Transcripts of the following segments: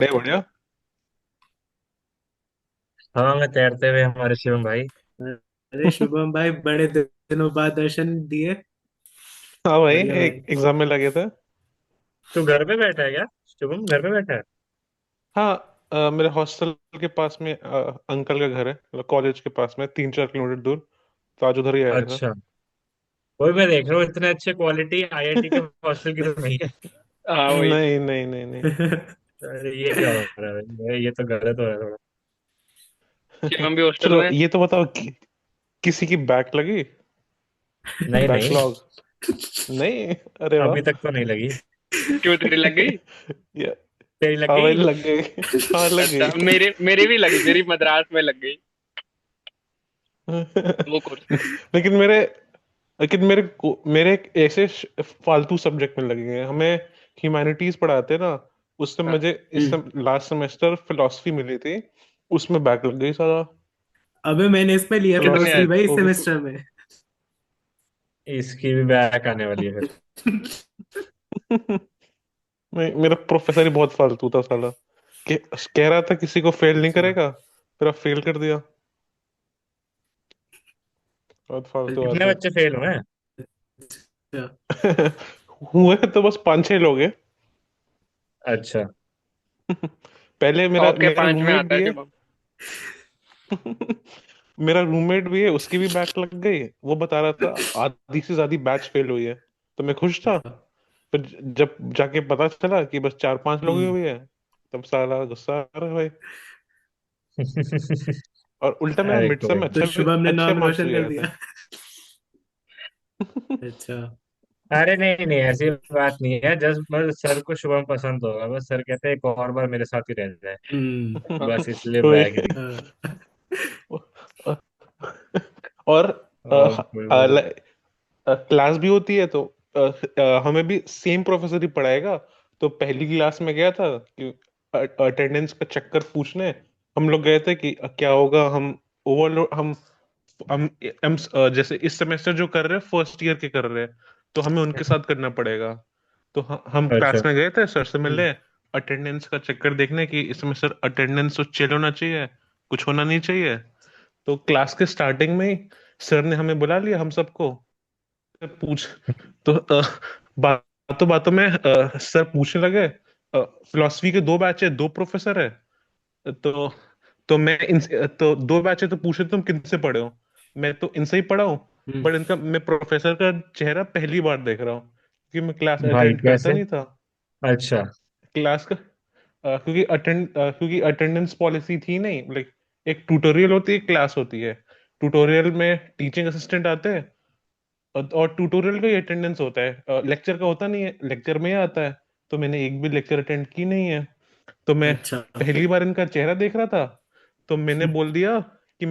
बढ़िया बढ़िया। हाँ मैं तैरते हुए हमारे शिवम भाई। अरे शुभम भाई, बड़े दिनों बाद दर्शन दिए। हाँ भाई, बढ़िया एक भाई। एग्जाम में लगे थे। तू घर पे बैठा है क्या? शिवम घर पे बैठा है? हाँ। मेरे हॉस्टल के पास में अंकल का घर है, मतलब कॉलेज के पास में 3-4 किलोमीटर दूर। तो आज उधर ही आया था। अच्छा। वही मैं देख रहा हूँ, इतने अच्छे क्वालिटी आईआईटी के हॉस्टल की तो नहीं है। हाँ वही। नहीं नहीं नहीं नहीं। अरे ये क्या हो रहा है भाई, ये तो गलत हो रहा है थोड़ा। शिवम भी हॉस्टल चलो में। ये तो बताओ किसी की बैक लगी? नहीं नहीं, बैकलॉग? नहीं। अरे अभी वाह। तक तो नहीं लगी। क्यों तेरी लग गई? ये। तेरी लग हाँ भाई, गई? लग गई। हाँ, लग अच्छा, गई। मेरे मेरी भी लगी, मेरी मद्रास में लग गई। वो कोर्स में। लेकिन मेरे एक ऐसे फालतू सब्जेक्ट में लगे हैं हमें। ह्यूमैनिटीज पढ़ाते हैं ना। उससे हाँ। मुझे इस लास्ट सेमेस्टर फिलोसफी मिली थी। उसमें बैक लग गई सारा। अबे मैंने इसमें लिया कितने फिलोसफी आए? भाई, इस वो भी सेमेस्टर में। इसकी भी बैक आने वाली है फिर। मेरा प्रोफेसर ही बहुत फालतू था साला। कि कह रहा था किसी को फेल नहीं अच्छा। करेगा, फिर अब फेल कर दिया। बहुत फालतू कितने आदमी। बच्चे फेल हुए हैं? अच्छा। हुए तो बस 5-6 लोग हैं। अच्छा। पहले मेरा टॉप के मेरा 5 में रूममेट आता है भी है। शिवम। मेरा रूममेट भी है, उसकी भी बैक लग गई। वो बता रहा था आधी से ज्यादा बैच फेल हुई है। तो मैं खुश था। फिर जब जाके पता चला कि बस 4-5 लोग ही हम्म। हुई है, तब साला गुस्सा आ रहा है भाई। और उल्टा मेरा अरे मिड कोई में नहीं। तो शुभम ने अच्छे नाम मार्क्स रोशन भी कर आए थे। दिया। अच्छा। अरे नहीं नहीं, ऐसी बात नहीं है। जस्ट बस सर को शुभम पसंद होगा, बस सर कहते हैं एक और बार मेरे साथ ही रह जाए। हम्म। बस इसलिए वही। बैग दी। हाँ। और कोई बोलो। क्लास भी होती है तो हमें भी सेम प्रोफेसर ही पढ़ाएगा। तो पहली क्लास में गया था कि अटेंडेंस का चक्कर पूछने। हम लोग गए थे कि क्या होगा, हम ओवरलोड हम जैसे इस सेमेस्टर जो कर रहे हैं फर्स्ट ईयर के कर रहे हैं, तो हमें उनके साथ करना पड़ेगा। तो हम अच्छा। क्लास में गए थे सर से हम्म। मिलने, अटेंडेंस का चक्कर देखने की इस सेमेस्टर अटेंडेंस तो चिल होना चाहिए, कुछ होना नहीं चाहिए। तो क्लास के स्टार्टिंग में ही सर ने हमें बुला लिया हम सबको। पूछ तो बातों बातों में सर पूछने लगे, फिलोसफी के 2 बैच है, 2 प्रोफेसर है। तो मैं इन तो 2 बैच है तो पूछे तुम किनसे पढ़े हो। मैं तो इनसे ही पढ़ा हूँ। हम्म। बट इनका मैं प्रोफेसर का चेहरा पहली बार देख रहा हूँ, क्योंकि मैं क्लास भाई अटेंड करता कैसे? नहीं था। अच्छा। क्लास का क्योंकि अटेंडेंस पॉलिसी थी नहीं, लाइक एक ट्यूटोरियल होती है, क्लास होती है। ट्यूटोरियल में टीचिंग असिस्टेंट आते हैं, और ट्यूटोरियल का ही अटेंडेंस होता है, लेक्चर का होता नहीं है, लेक्चर में ही आता है। तो मैंने एक भी लेक्चर अटेंड की नहीं है। तो मैं अच्छा। पहली बार इनका चेहरा देख रहा था। तो मैंने बोल दिया कि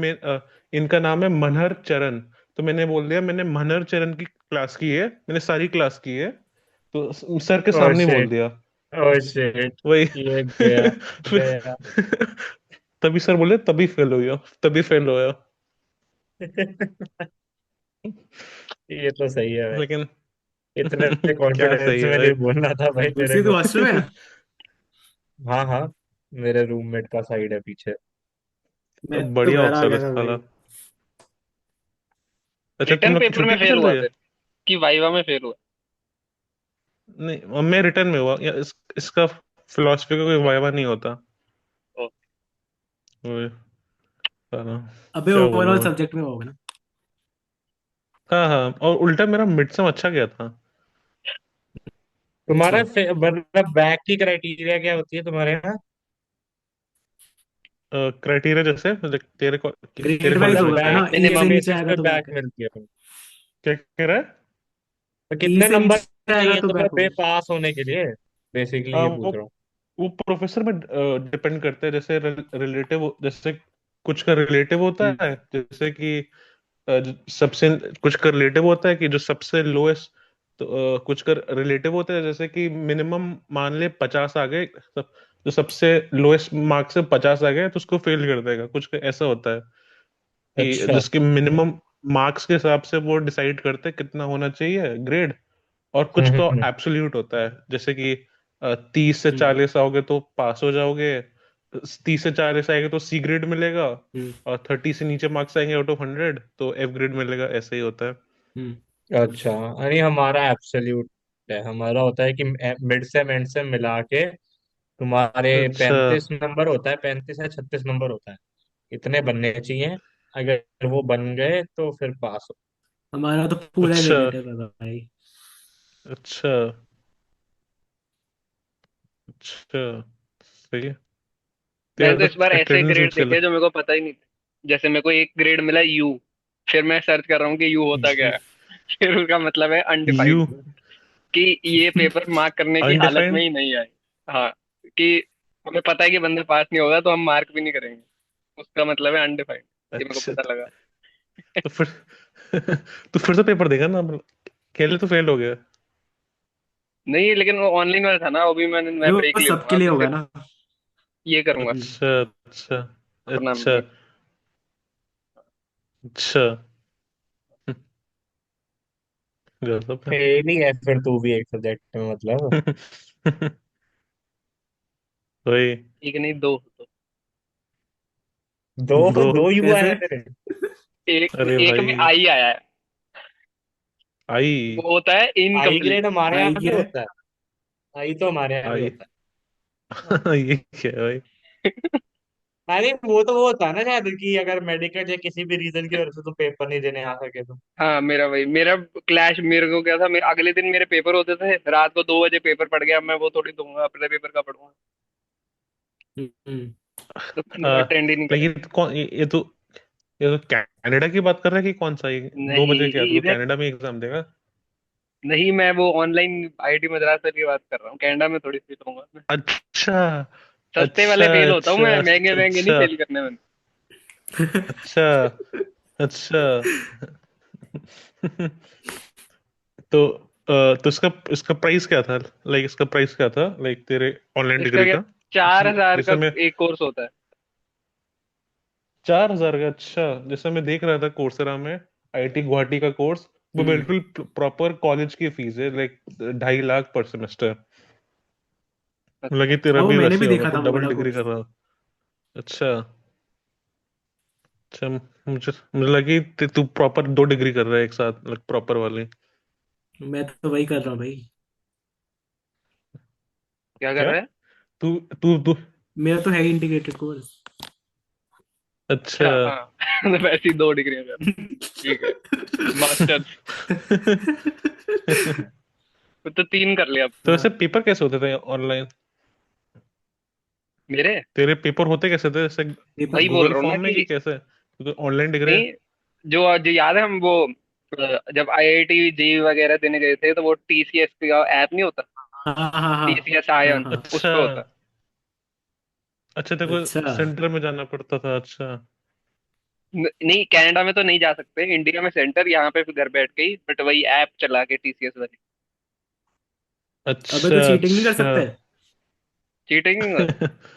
इनका नाम है मनहर चरण। तो मैंने बोल दिया मैंने मनहर चरण की क्लास की है, मैंने सारी क्लास की है। तो सर के ओ सामने ही बोल शिट। दिया। Oh shit. वही। ये गया। फिर गया। तभी सर बोले तभी फेल हुई हो, तभी फेल हुए हो। ये तो सही है भाई। लेकिन इतने क्या सही कॉन्फिडेंस है में भाई। नहीं बोलना था भाई तेरे उसी तो को। हॉस्टल में है। हाँ हाँ, मेरे रूममेट का साइड है पीछे। मैं तो बढ़िया घर आ हॉस्टल है गया था साला। भाई। अच्छा, तुम रिटर्न लोग की पेपर में छुट्टी नहीं फेल चल हुआ रही है? फिर कि वाइवा में फेल हुआ? नहीं, मैं रिटर्न में हुआ या इसका फिलोसफी का कोई वाइवा नहीं होता। ओ, वही साला। अबे क्या ओवरऑल बोलूं मैं। सब्जेक्ट में होगा ना। हाँ हाँ, और उल्टा मेरा मिड सेम अच्छा गया था। अच्छा। तुम्हारा मतलब बैक की क्राइटेरिया क्या होती है तुम्हारे यहाँ? क्राइटेरिया जैसे मतलब तेरे ग्रेड वाइज कॉलेज मतलब में होगा क्या ना, है? बैक ई किस से मिनिमम। नीचे बेसिस आएगा पे तो बैक बैक है। मिलती है तुम्हें? क्या कह रहा है? तो ई कितने से नंबर नीचे आएगा चाहिए तो तुम्हें बैक बे होगा। पास होने के लिए? बेसिकली आ, ये वो पूछ रहा हूँ। वो प्रोफेसर में डिपेंड करता है, जैसे रिलेटिव, जैसे कुछ का रिलेटिव होता हम्म। है, जैसे कि सबसे कुछ का रिलेटिव होता है कि जो सबसे लोएस्ट। तो कुछ का रिलेटिव होता है जैसे कि मिनिमम मान ले 50 आ गए, जो सबसे लोएस्ट मार्क्स से 50 आ गए तो उसको फेल कर देगा, कुछ का ऐसा होता है कि अच्छा। जिसके मिनिमम मार्क्स के हिसाब से वो डिसाइड करते हैं कितना होना चाहिए ग्रेड। और कुछ तो हम्म। एब्सोल्यूट होता है, जैसे कि 30 से हम्म 40 आओगे तो पास हो जाओगे, 30 से 40 आएंगे तो सी ग्रेड मिलेगा, हम्म और 30 से नीचे मार्क्स आएंगे आउट ऑफ 100 तो एफ ग्रेड मिलेगा, ऐसे ही होता है। हम्म अच्छा, अरे हमारा एब्सोल्यूट है। हमारा होता है कि मिड से एंड से मिला के तुम्हारे अच्छा 35 नंबर होता है, 35 या 36 नंबर होता है, इतने बनने चाहिए। अगर वो बन गए तो फिर पास हो। हमारा तो पूरा ही अच्छा नेगेटिव है भाई। अच्छा अच्छा, सही है। मैंने तेरा तो तो इस बार ऐसे अटेंडेंस भी ग्रेड चला। देखे जो मेरे को पता ही नहीं थे। जैसे मेरे को एक ग्रेड मिला यू, फिर मैं सर्च कर रहा हूँ कि यू होता क्या यू है। फिर उसका मतलब है यू अनडिफाइंड, कि ये पेपर मार्क करने की हालत में अनडिफाइंड। ही नहीं आए। हाँ, कि हमें पता है कि बंदा पास नहीं होगा तो हम मार्क भी नहीं करेंगे, उसका मतलब है अनडिफाइंड। ये मेरे को अच्छा, पता लगा। तो फिर तो फिर से पेपर देगा ना, मतलब खेले तो फेल हो गया। नहीं, लेकिन वो ऑनलाइन वाला था ना, वो भी मैं ब्रेक वो ले सबके लूंगा लिए तो होगा फिर ना। ये करूंगा हम्म अच्छा अच्छा अपना अच्छा में। अच्छा। गजब है। फेल ही है फिर तू भी एक सब्जेक्ट में, मतलब। वही। एक नहीं, दो तो। दो दो। दो यू आया कैसे? है तेरे? एक अरे एक भाई। में आई आया है, आई। वो होता है आई इनकम्प्लीट। ग्रेड हमारे आई यहाँ भी क्या है? होता है। आई तो हमारे यहाँ भी आई। होता है। ये क्या है भाई? अरे वो होता है ना शायद, कि अगर मेडिकल या किसी भी रीजन की वजह से तो पेपर नहीं देने आ सके तो। हाँ, मेरा वही, मेरा क्लैश मेरे को क्या था, मेरे अगले दिन मेरे पेपर होते थे, रात को 2 बजे पेपर पड़ गया, मैं वो थोड़ी दूंगा अपने पेपर का पढ़ूंगा, हम्म तो लोग अटेंड ही नहीं लाइक करेंगे। ये तो कनाडा की बात कर रहा है कि कौन सा, ये 2 बजे क्या, नहीं तो इधर, कनाडा में एग्जाम देगा? नहीं मैं वो ऑनलाइन आईआईटी मद्रास की बात कर रहा हूँ, कनाडा में थोड़ी सी लूंगा मैं। अच्छा सस्ते अच्छा वाले फेल होता हूँ मैं, अच्छा महंगे महंगे नहीं अच्छा फेल करने में। अच्छा अच्छा। तो तो इसका इसका प्राइस क्या था, लाइक इसका प्राइस क्या था, लाइक तेरे ऑनलाइन इसका डिग्री क्या, का? 4,000 का जैसे मैं एक कोर्स होता है। 4,000 का? अच्छा, जैसे मैं देख रहा था कोर्सेरा में आईआईटी गुवाहाटी का कोर्स, वो हम्म बिल्कुल प्रॉपर कॉलेज की फीस है, लाइक 2.5 लाख पर सेमेस्टर। अच्छा लगी तेरा वो भी मैंने वैसे भी ही होगा, देखा तो था वो डबल वाला डिग्री कोर्स। कर रहा। अच्छा अच्छा। मुझे मुझे लगी तू प्रॉपर 2 डिग्री कर रहा है एक साथ, लाइक प्रॉपर वाली। मैं तो वही कर रहा हूँ भाई। क्या कर क्या? रहा है? तू तू तू मेरा तो है इंटीग्रेटेड कोर्स। अच्छा। अच्छा हाँ। तो वैसे ही 2 डिग्रियां कर, ठीक है, मास्टर्स। तो 3 कर लिया अब। तो वैसे हाँ पेपर कैसे होते थे ऑनलाइन? मेरे, तेरे पेपर होते कैसे थे, जैसे पेपर। वही बोल गूगल रहा हूँ ना फॉर्म में, कि कि कैसे, क्योंकि ऑनलाइन डिग्री है। नहीं, जो जो याद है हम वो जब आईआईटी जी वगैरह देने गए थे, तो वो टीसीएस का ऐप नहीं होता, हाँ हाँ हाँ टीसीएस हाँ आयन, हाँ। उस अच्छा पे होता है। अच्छा, तेरे अच्छा। को सेंटर में जाना पड़ता था? अच्छा नहीं, कनाडा में तो नहीं जा सकते, इंडिया में सेंटर, यहाँ पे फिर घर बैठ के ही, बट वही ऐप चला के टीसीएस वाली। अबे अच्छा तो चीटिंग नहीं कर अच्छा। सकते? चीटिंग?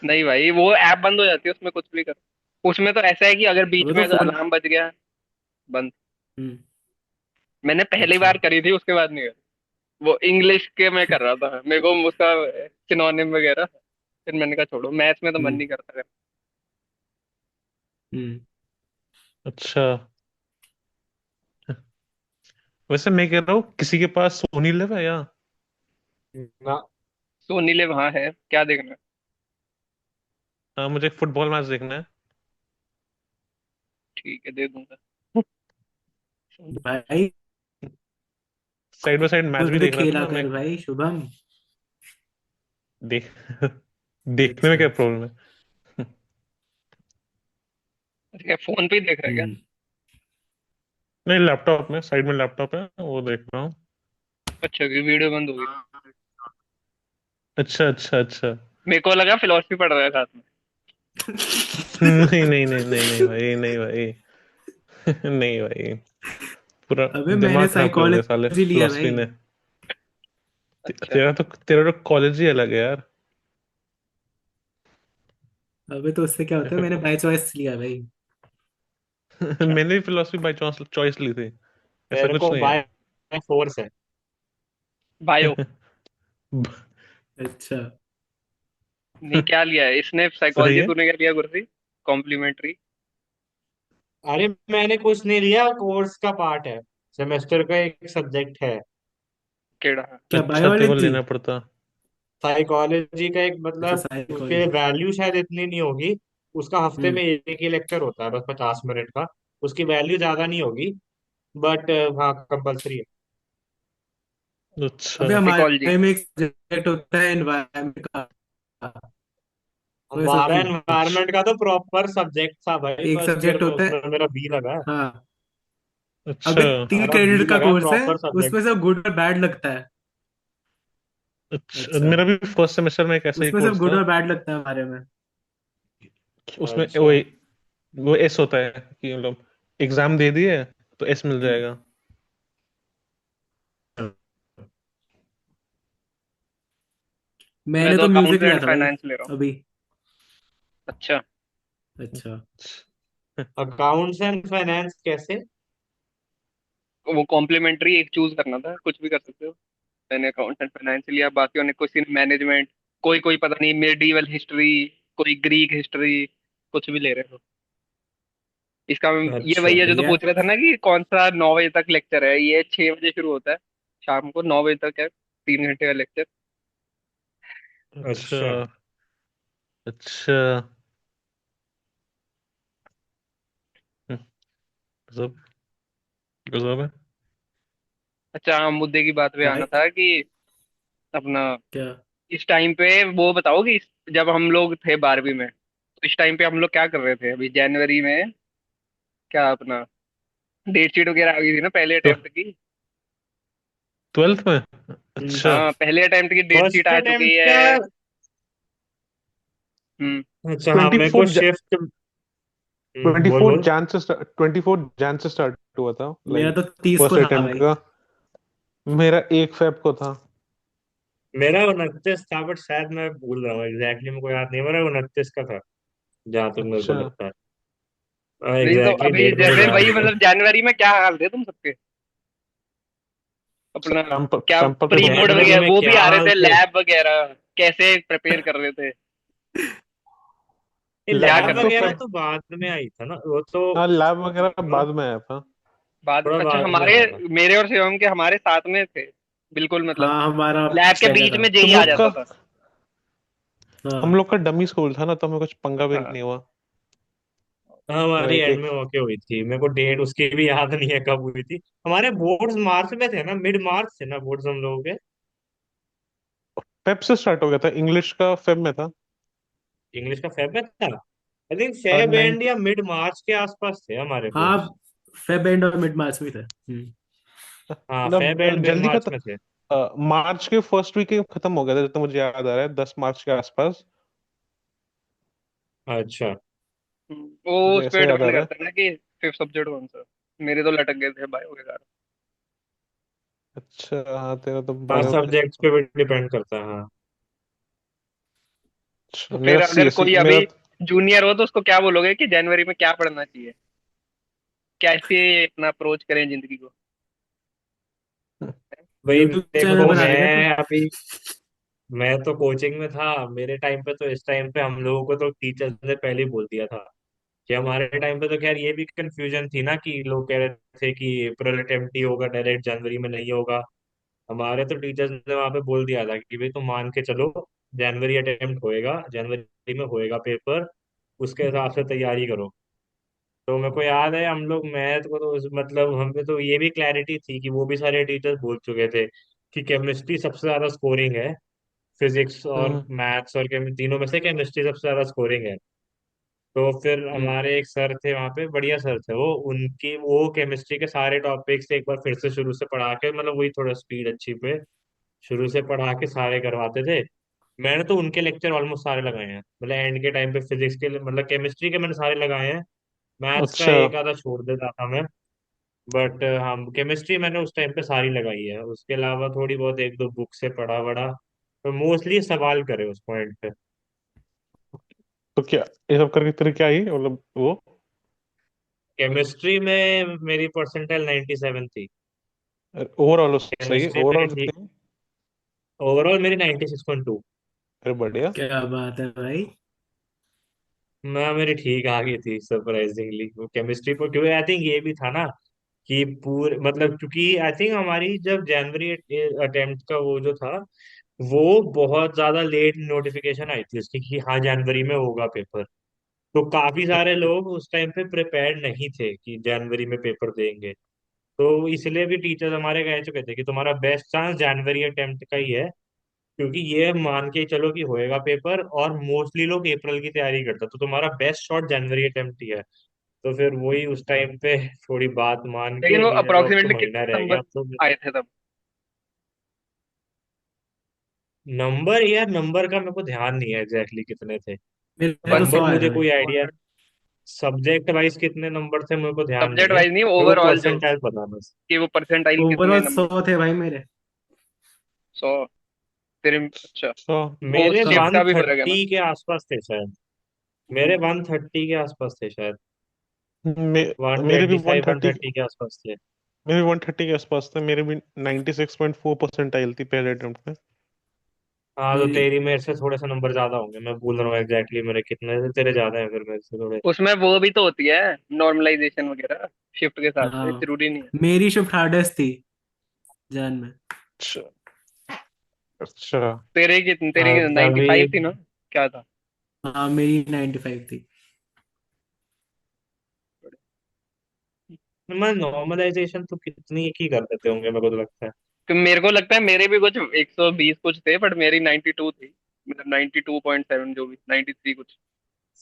नहीं भाई, वो ऐप बंद हो जाती है, उसमें कुछ भी कर। उसमें तो ऐसा है कि अगर बीच अबे में तो फोन। अलार्म बज गया, बंद। हम्म मैंने पहली अच्छा। बार करी थी, उसके बाद नहीं करी। वो इंग्लिश के मैं कर रहा था, मेरे को उसका सिनोनिम वगैरह, फिर मैंने कहा छोड़ो, मैथ्स में तो मन हम्म नहीं करता कर। हम्म अच्छा, वैसे मैं कह रहा हूँ किसी के पास सोनी लिव है या? ना। तो नीले वहां है, क्या देखना है? हाँ, मुझे फुटबॉल मैच देखना है। ठीक है, दे दूंगा। भाई साइड बाय साइड मैच भी खुद देख रहा था खेला ना मैं। कर भाई शुभम। देख देखने में अच्छा। क्या प्रॉब्लम है? अच्छा, फोन पे ही देख रहा है क्या? हम्म नहीं, लैपटॉप में, साइड में लैपटॉप है, वो देख रहा हूँ। अच्छा, कि वीडियो बंद हो गई। अच्छा अच्छा अच्छा। मेरे को लगा फिलोसफी पढ़ रहा है साथ में। नहीं नहीं नहीं नहीं नहीं भाई, नहीं भाई। नहीं भाई, पूरा अबे मैंने दिमाग खराब कर दिया साले साइकोलॉजी लिया फिलोसफी भाई। ने। अच्छा, तेरा तो कॉलेज ही अलग है यार। अबे तो उससे क्या होता है, मैंने बाय चॉइस लिया भाई। अच्छा। मैंने भी फिलोसफी बाय चॉइस चॉइस ली थी, ऐसा तेरे कुछ को नहीं है। बाय फोर्स है। बायो। अच्छा। नहीं, क्या लिया है इसने सही साइकोलॉजी, है। तूने क्या लिया गुरु? कॉम्प्लीमेंट्री? अरे मैंने कुछ नहीं लिया, कोर्स का पार्ट है, सेमेस्टर का एक सब्जेक्ट है। केड़ा? क्या अच्छा, तेरे को बायोलॉजी? लेना पड़ता। साइकोलॉजी का एक अच्छा, मतलब, उसके साइकोलॉजी। वैल्यू शायद इतनी नहीं होगी। उसका हफ्ते हम्म। में एक ही लेक्चर होता है बस, 50 मिनट का। उसकी वैल्यू ज्यादा नहीं होगी, बट हाँ कंपलसरी है। अच्छा। अबे साइकोलॉजी। हमारे में एक सब्जेक्ट होता है एनवायरनमेंट का। वैसा हमारा भी एनवायरनमेंट का तो प्रॉपर सब्जेक्ट था भाई, एक फर्स्ट ईयर सब्जेक्ट में होता है। उसमें मेरा बी लगा है। हाँ। अच्छा। अबे 3 क्रेडिट बी का लगा है, कोर्स है। Proper subject. उसमें सब गुड और बैड लगता है। अच्छा, अच्छा। मेरा भी फर्स्ट सेमेस्टर में एक ऐसा ही उसमें सब कोर्स गुड था। और बैड लगता है हमारे में। उसमें अच्छा। वो एस होता है कि मतलब एग्जाम दे दिए तो एस मिल हम्म। जाएगा। मैं मैंने तो तो अकाउंट्स म्यूजिक लिया एंड था भाई। फाइनेंस ले रहा हूँ। अभी। अच्छा। अच्छा। अकाउंट्स एंड फाइनेंस कैसे? वो कॉम्प्लीमेंट्री एक चूज करना था, कुछ भी कर सकते हो। मैंने अकाउंट्स एंड फाइनेंस लिया, बाकियों ने किसी ने मैनेजमेंट, कोई कोई पता नहीं मेडिवल हिस्ट्री, कोई ग्रीक हिस्ट्री, कुछ भी ले रहे हो। इसका ये अच्छा। वही है जो तो बढ़िया। पूछ रहा था ना कि कौन सा 9 बजे तक लेक्चर है। ये 6 बजे शुरू होता है, शाम को 9 बजे तक है, 3 घंटे का लेक्चर। अच्छा। अच्छा। अच्छा। हम्म, गजब। गजब है। अच्छा, हाँ, मुद्दे की बात पे क्या आना था कि अपना क्या? इस टाइम पे वो बताओ कि जब हम लोग थे 12वीं में, तो इस टाइम पे हम लोग क्या कर रहे थे अभी जनवरी में? क्या अपना डेट शीट वगैरह आ गई थी ना पहले तो अटेम्प्ट की? ट्वेल्थ में। अच्छा। हाँ, पहले अटेम्प्ट की डेट शीट फर्स्ट आ चुकी अटेम्प्ट का। है। हम्म। अच्छा हाँ, ट्वेंटी मेरे को फोर्थ शिफ्ट। ट्वेंटी बोल फोर्थ बोल। जैन से 24 जैन से स्टार्ट हुआ था मेरा लाइक तो 30 को फर्स्ट था अटेम्प्ट भाई। का। मेरा 1 फेब को था। मेरा 29 था, बट शायद मैं भूल रहा हूँ एग्जैक्टली, मेरे को याद नहीं, मेरा 29 का था जहां तक मेरे को अच्छा। लगता है। नहीं तो एग्जैक्टली अभी डेट मेरे को जैसे याद वही नहीं है। मतलब जनवरी में क्या हाल थे तुम सबके? अपना सैंपल क्या सैंपल प्री पेपर बोर्ड बनाने जनवरी का। वगैरह में वो भी क्या आ रहे हाल थे, थे? लैब वगैरह कैसे प्रिपेयर कर रहे थे? क्या लैब लैब तो करते थे? वगैरह फेब। तो बाद में आई था ना वो तो। हाँ, लैब वगैरह थोड़ा बाद में आया था। बाद थोड़ा अच्छा, बाद में हमारे आया था। मेरे और शिवम के हमारे साथ में थे बिल्कुल, मतलब हाँ, हमारा लैब के पहले बीच था। में जेई तुम आ लोग का जाता था। हम हाँ। लोग का डमी स्कूल था ना, तो हमें कुछ पंगा भी हाँ। नहीं हुआ। हाँ, हमारी लाइक एंड एक में होके हुई थी, मेरे को डेट उसकी भी याद नहीं है कब हुई थी। हमारे बोर्ड्स मार्च में थे ना, मिड मार्च थे ना बोर्ड्स हम लोगों के। फेब से स्टार्ट हो गया था, इंग्लिश का फेब में था। इंग्लिश का फेब में था। I think Feb nine. And या मिड मार्च के आसपास थे हमारे हाँ, बोर्ड्स। फेब एंड और मिड मार्च में थे। हाँ, मतलब फेब एंड मिड जल्दी मार्च खत्म। में थे। मार्च के फर्स्ट वीक में खत्म हो गया था, जितना मुझे याद आ रहा है, 10 मार्च के आसपास। अच्छा। वो मुझे उस ऐसे पर याद आ डिपेंड रहा है। करता है ना कि फिफ्थ सब्जेक्ट कौन सा। मेरे तो लटक गए थे बायो के कारण। अच्छा, हाँ, तेरा तो हाँ, बायो पे सब्जेक्ट्स था। पे भी डिपेंड करता है, हाँ। अच्छा, तो मेरा फिर सी अगर सी कोई मेरा। अभी जूनियर हो तो उसको क्या बोलोगे कि जनवरी में क्या पढ़ना चाहिए, कैसे अपना अप्रोच करें जिंदगी को? भाई यूट्यूब चैनल देखो, बना लेगा तू। मैं तो कोचिंग में था मेरे टाइम पे, तो इस टाइम पे हम लोगों को तो टीचर्स ने पहले ही बोल दिया था कि हमारे टाइम पे तो खैर ये भी कंफ्यूजन थी ना कि लोग कह रहे थे कि अप्रैल अटेम्प्ट ही होगा, डायरेक्ट जनवरी में नहीं होगा। हमारे तो टीचर्स ने वहां पे बोल दिया था कि भाई तुम मान के चलो, जनवरी अटेम्प्ट होएगा, जनवरी में होएगा पेपर, उसके हिसाब से तैयारी करो। तो मेरे को याद है हम लोग मैथ को तो मतलब हमें तो ये भी क्लैरिटी थी कि वो भी सारे टीचर्स बोल चुके थे कि केमिस्ट्री सबसे ज्यादा स्कोरिंग है, फिजिक्स और हम्म। मैथ्स और तीनों में से केमिस्ट्री सबसे ज्यादा स्कोरिंग है। तो फिर हम्म। हमारे एक सर थे वहाँ पे, बढ़िया सर थे वो, उनकी वो केमिस्ट्री के सारे टॉपिक्स एक बार फिर से शुरू से पढ़ा के, मतलब वही थोड़ा स्पीड अच्छी पे शुरू से पढ़ा के सारे करवाते थे। मैंने तो उनके लेक्चर ऑलमोस्ट सारे लगाए हैं, मतलब एंड के टाइम पे फिजिक्स के मतलब केमिस्ट्री के मैंने सारे लगाए हैं। मैथ्स का अच्छा। एक आधा छोड़ देता था मैं। बट हम केमिस्ट्री मैंने उस टाइम पे सारी लगाई है, उसके अलावा थोड़ी बहुत एक दो बुक से पढ़ा वढ़ा, तो मोस्टली सवाल करे उस पॉइंट पे। तो क्या ये सब करके तेरे क्या आई मतलब वो। केमिस्ट्री में मेरी परसेंटाइल 97 थी। ओवरऑल सही है, केमिस्ट्री मेरी ओवरऑल ठीक। कितनी है? ओवरऑल मेरी 96.2। अरे बढ़िया। क्या बात है भाई। मैं मेरी ठीक आ गई थी सरप्राइजिंगली वो केमिस्ट्री पर, क्योंकि आई थिंक ये भी था ना कि पूरे मतलब, क्योंकि आई थिंक हमारी जब जनवरी अटेम्प्ट का वो जो था, वो बहुत ज्यादा लेट नोटिफिकेशन आई थी उसकी कि हाँ जनवरी में होगा पेपर। तो काफी सारे लोग उस टाइम पे प्रिपेयर्ड नहीं थे कि जनवरी में पेपर देंगे। तो इसलिए भी टीचर्स हमारे कह चुके थे कि तुम्हारा बेस्ट चांस जनवरी अटेम्प्ट का ही है, क्योंकि ये मान के चलो कि होएगा पेपर, और मोस्टली लोग अप्रैल की तैयारी करते, तो तुम्हारा बेस्ट शॉट जनवरी अटेम्प्ट ही है। तो फिर वही उस टाइम पे थोड़ी बात मान लेकिन के वो कि चलो अब तो अप्रोक्सीमेटली महीना कितने रह गया नंबर अब तो। आए थे तब? नंबर यार, नंबर का मेरे को ध्यान नहीं है एग्जैक्टली कितने थे। मेरे तो 100 नंबर आए थे मुझे भाई। कोई आइडिया, सब्जेक्ट वाइज कितने नंबर थे मेरे को ध्यान नहीं सब्जेक्ट है, वाइज नहीं, मेरे को ओवरऑल जो, परसेंटाइल पता बस। कि वो परसेंटाइल कितने ओवरऑल नंबर? 100 थे भाई मेरे। 100? तेरे अच्छा, तो वो मेरे हाँ। शिफ्ट वन का भी फर्क है ना। थर्टी के आसपास थे शायद। मेरे 130 के आसपास थे शायद। मे, वन मेरे भी twenty one five one thirty thirty के आसपास थे। मेरे भी 130 के आसपास था। मेरे भी 96.4% थी पहले अटेम्प्ट में। हाँ तो मेरी तेरी मेरे से थोड़े से नंबर ज्यादा होंगे, मैं भूल रहा हूँ एग्जैक्टली मेरे कितने थे, तेरे ज्यादा है फिर मेरे से थोड़े। उसमें वो भी तो होती है, नॉर्मलाइजेशन वगैरह शिफ्ट के साथ से, हाँ, जरूरी नहीं है। मेरी शिफ्ट हार्डेस्ट थी जान में। अच्छा। अच्छा। तेरी तभी 95 थी ना? क्या था? हाँ, मेरी 95 थी। मैं नॉर्मलाइजेशन तो कितनी एक ही कर देते होंगे मेरे को तो लगता है। कि मेरे को लगता है मेरे भी कुछ 120 कुछ थे, बट मेरी 92 थी, मतलब 92.7, जो भी 93 कुछ,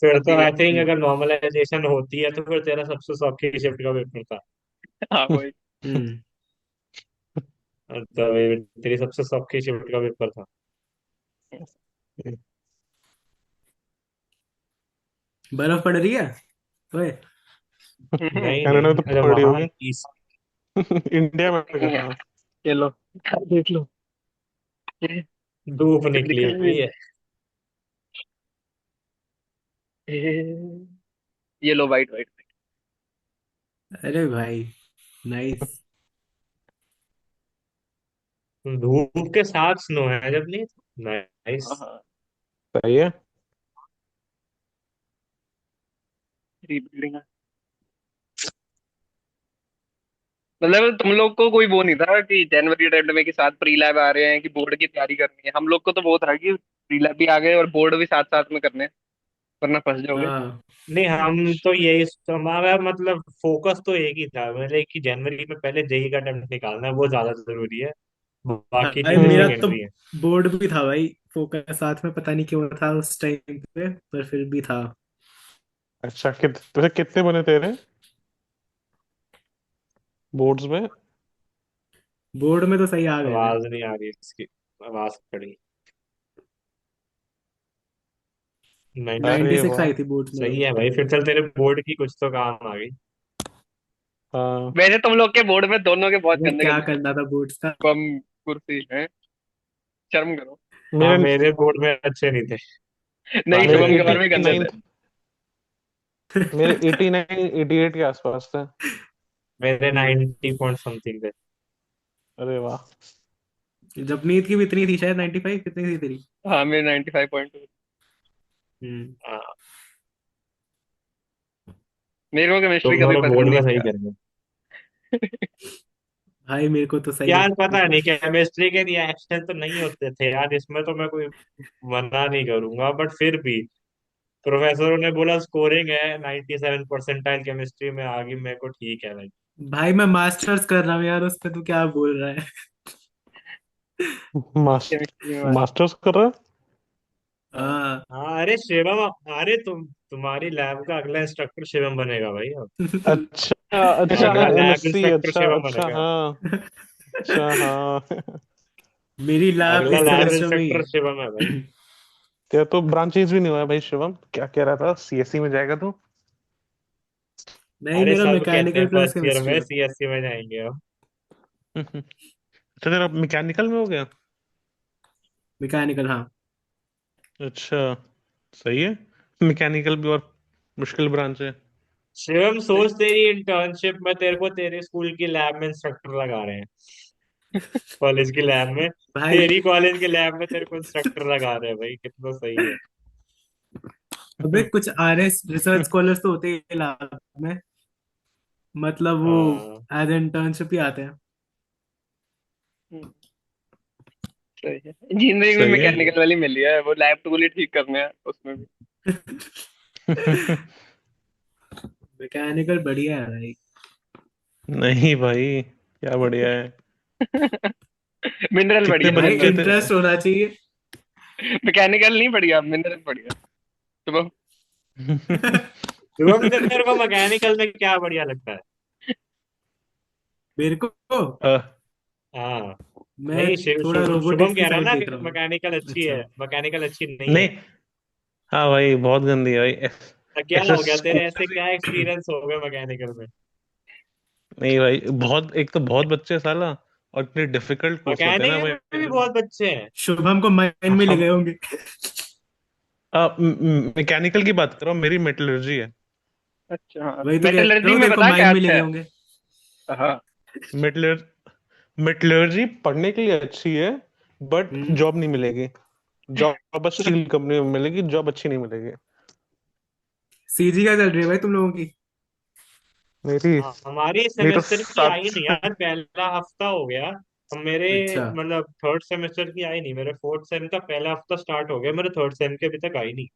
फिर तो अस्सी में। आई थिंक अगर नॉर्मलाइजेशन होती है तो फिर तेरा सबसे सौखी शिफ्ट का पेपर था। हाँ वही। हम्म। तभी तेरी सबसे सौखी शिफ्ट का पेपर था। बर्फ पड़ रही है ओए। नहीं कनाडा में तो नहीं, अरे पड़ी वहां होगी। इस कुछ इंडिया में नहीं है। कहाँ। चलो देख लो, ये धूप कुछ निकली दिख रहा है? हुई है। ये लो, वाइट वाइट। अरे भाई, नाइस। धूप के साथ स्नो है जब नहीं। नाइस। हाँ हाँ, सही है। रीबिल्डिंग। मतलब तुम लोग को कोई वो नहीं था कि जनवरी अटेम्प्ट में के साथ प्री लैब आ रहे हैं कि बोर्ड की तैयारी करनी है? हम लोग को तो वो था कि प्री लैब भी आ गए और बोर्ड भी साथ साथ में करने हैं, वरना फंस जाओगे। हाँ। नहीं हम तो यही, हमारा मतलब फोकस तो एक ही था, मतलब कि जनवरी में पहले जेई का अटेम्प्ट निकालना है, वो ज्यादा जरूरी है। बाकी भाई चीजें मेरा तो सेकेंडरी है। बोर्ड भी था भाई, फोकस साथ में, पता नहीं क्यों था उस टाइम पे, पर फिर भी था। अच्छा, तुझे कितने बने तेरे बोर्ड्स में? बोर्ड में तो सही आ गए थे। आवाज नहीं आ रही इसकी, आवाज खड़ी। 90। 96 वाह। आई थी बोर्ड में तो। सही है भाई, फिर चल तेरे बोर्ड की कुछ तो काम आ गई। हाँ। वैसे तुम लोग के बोर्ड में दोनों के बहुत अबे गंदे क्या गंदे थे। करना था बोर्ड्स का। कम कुर्सी है, शर्म करो। हाँ मेरे मेरे बोर्ड में अच्छे नहीं थे। नहीं, बाकी मेरे शुभम के ठीक बारे है। में गंदे 89, थे। मेरे 89 88 के आसपास थे। मेरे 90 पॉइंट समथिंग थे। अरे वाह। जपनीत की भी इतनी थी शायद, 95 कितनी थी तेरी? हाँ, मेरे 95.2। हम्म। हाँ मेरे को केमिस्ट्री तुम कभी दोनों पसंद बोर्ड नहीं में थी सही यार। कर गए। भाई मेरे को तो सही यार लगती पता थी। नहीं केमिस्ट्री के रिएक्शन तो नहीं होते थे यार इसमें, तो मैं कोई मना नहीं करूंगा, बट फिर भी प्रोफेसरों ने बोला स्कोरिंग है 97 परसेंटाइल केमिस्ट्री में आ गई, मेरे को ठीक है भाई। भाई मैं मास्टर्स कर रहा हूँ यार, उस पे तू क्या बोल रहा है? मास, केमिस्ट्री में भाई। मास्टर्स कर रहा है? हाँ। हाँ अरे शिवम, अरे तुम्हारी लैब का अगला इंस्ट्रक्टर शिवम बनेगा भाई अब। अच्छा अच्छा, अगला हाँ लैब एमएससी, इंस्ट्रक्टर अच्छा शिवम अच्छा, बनेगा। हाँ। अच्छा, हाँ। मेरी लैब अगला इस लैब सेमेस्टर में ही इंस्ट्रक्टर है। शिवम है भाई। तेरा तो ब्रांच चेंज भी नहीं हुआ है भाई शिवम, क्या कह रहा था सीएससी में जाएगा तू? नहीं, अरे मेरा सब कहते मैकेनिकल हैं प्लस फर्स्ट ईयर केमिस्ट्री में है। सीएससी में जाएंगे अब। अच्छा, तेरा मैकेनिकल में हो गया? मैकेनिकल, हाँ। अच्छा, सही है। मैकेनिकल भी और मुश्किल ब्रांच है। शिवम सोच, तेरी इंटर्नशिप में तेरे को तेरे स्कूल की लैब में इंस्ट्रक्टर लगा रहे हैं। कॉलेज की लैब में। भाई तेरी कॉलेज के लैब में तेरे को इंस्ट्रक्टर लगा रहे हैं भाई, कितना सही है। अबे कुछ आरएस रिसर्च स्कॉलर्स तो होते हैं लैब में, मतलब वो हाँ एज इंटर्नशिप ही आते हैं। हम्म, सही है। इंजीनियरिंग में सही है। मैकेनिकल वाली मिली है, वो लैब टूल ही ठीक करने हैं उसमें भी। मैकेनिकल बढ़िया है भाई। नहीं भाई, क्या बढ़िया है। मिनरल कितने बढ़िया, भाई बच्चे मिनरल। थे। इंटरेस्ट होना चाहिए। मैकेनिकल नहीं बढ़िया, मिनरल बढ़िया। शुभम। शुभम, तेरे को मैकेनिकल में क्या बढ़िया लगता है? मेरे को हाँ। मैं नहीं, थोड़ा शुभम रोबोटिक्स की कह रहा है साइड ना देख कि रहा हूँ। मैकेनिकल अच्छी अच्छा। है, मैकेनिकल अच्छी नहीं है। नहीं, हाँ भाई बहुत गंदी है भाई। तो क्या ऐसे हो गया तेरे, ऐसे कोर्सेज। क्या एक्सपीरियंस हो गया मैकेनिकल में? नहीं भाई, बहुत एक तो बहुत बच्चे साला, और इतने डिफिकल्ट कोर्स होते हैं ना मैकेनिकल में भी भाई। बहुत बच्चे हैं। शुभम को माइंड में ले हम गए होंगे। मैकेनिकल की बात कर रहा हूँ, मेरी मेटलर्जी है। अच्छा हाँ, वही तो कह रहा मेटलर्जी हूँ, में तेरे को बता क्या माइंड में ले अच्छा गए है। होंगे। हाँ। मेटलर मेटलर्जी पढ़ने के लिए अच्छी है, बट हम्म। जॉब नहीं मिलेगी। जॉब बस स्टील कंपनी में मिलेगी, जॉब अच्छी नहीं मिलेगी। सीजी क्या चल रही है भाई तुम लोगों की? मेरी हाँ, हमारी मेरी तो सेमेस्टर की आई नहीं यार, पहला हफ्ता हो गया। अब मेरे अच्छा। मतलब थर्ड सेमेस्टर की आई नहीं, मेरे फोर्थ सेम का पहला हफ्ता स्टार्ट हो गया, मेरे थर्ड सेम के अभी तक आई नहीं।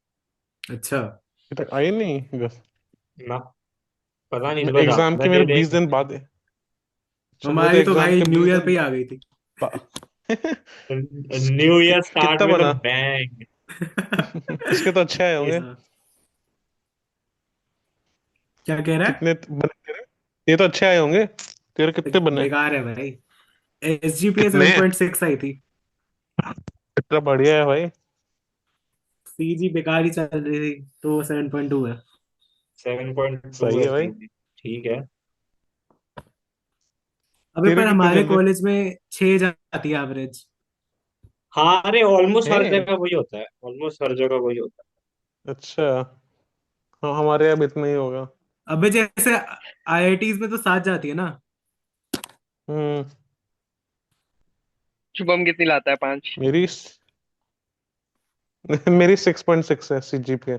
अच्छा। अभी तक आई नहीं बस। ना, पता नहीं, इस बार एग्जाम ज्यादा के मेरे दे 20 दिन बाद है। अच्छा, मेरे हमारी तो एग्जाम भाई के न्यू 20 ईयर दिन पे ही आ गई थी। न्यू ईयर स्टार्ट कितना विद अ बना। बैंग। इसके तो अच्छे आए होंगे। ऐसा क्या कह रहा है? कितने बने तेरे? ये तो अच्छे आए होंगे। तेरे कितने बने? बेकार है भाई। एसजीपीए कितने? 7.6 आई थी। इतना बढ़िया है भाई। सीजी बेकार ही चल रही थी तो 7.2 है। 7.2 सही है है भाई। सीधी। ठीक है। अबे तेरे पर कितने हमारे चल रहे? कॉलेज में 6 जाती है एवरेज। हाँ, अरे ऑलमोस्ट हर हैं? जगह वही होता है, ऑलमोस्ट हर जगह वही होता अच्छा। हाँ, हमारे यहाँ भी इतना ही होगा। अबे जैसे आईआईटीज में तो 7 जाती है ना। हम्म। शुभम कितनी लाता है, 5? मेरी मेरी 6.6 है CGPA। है।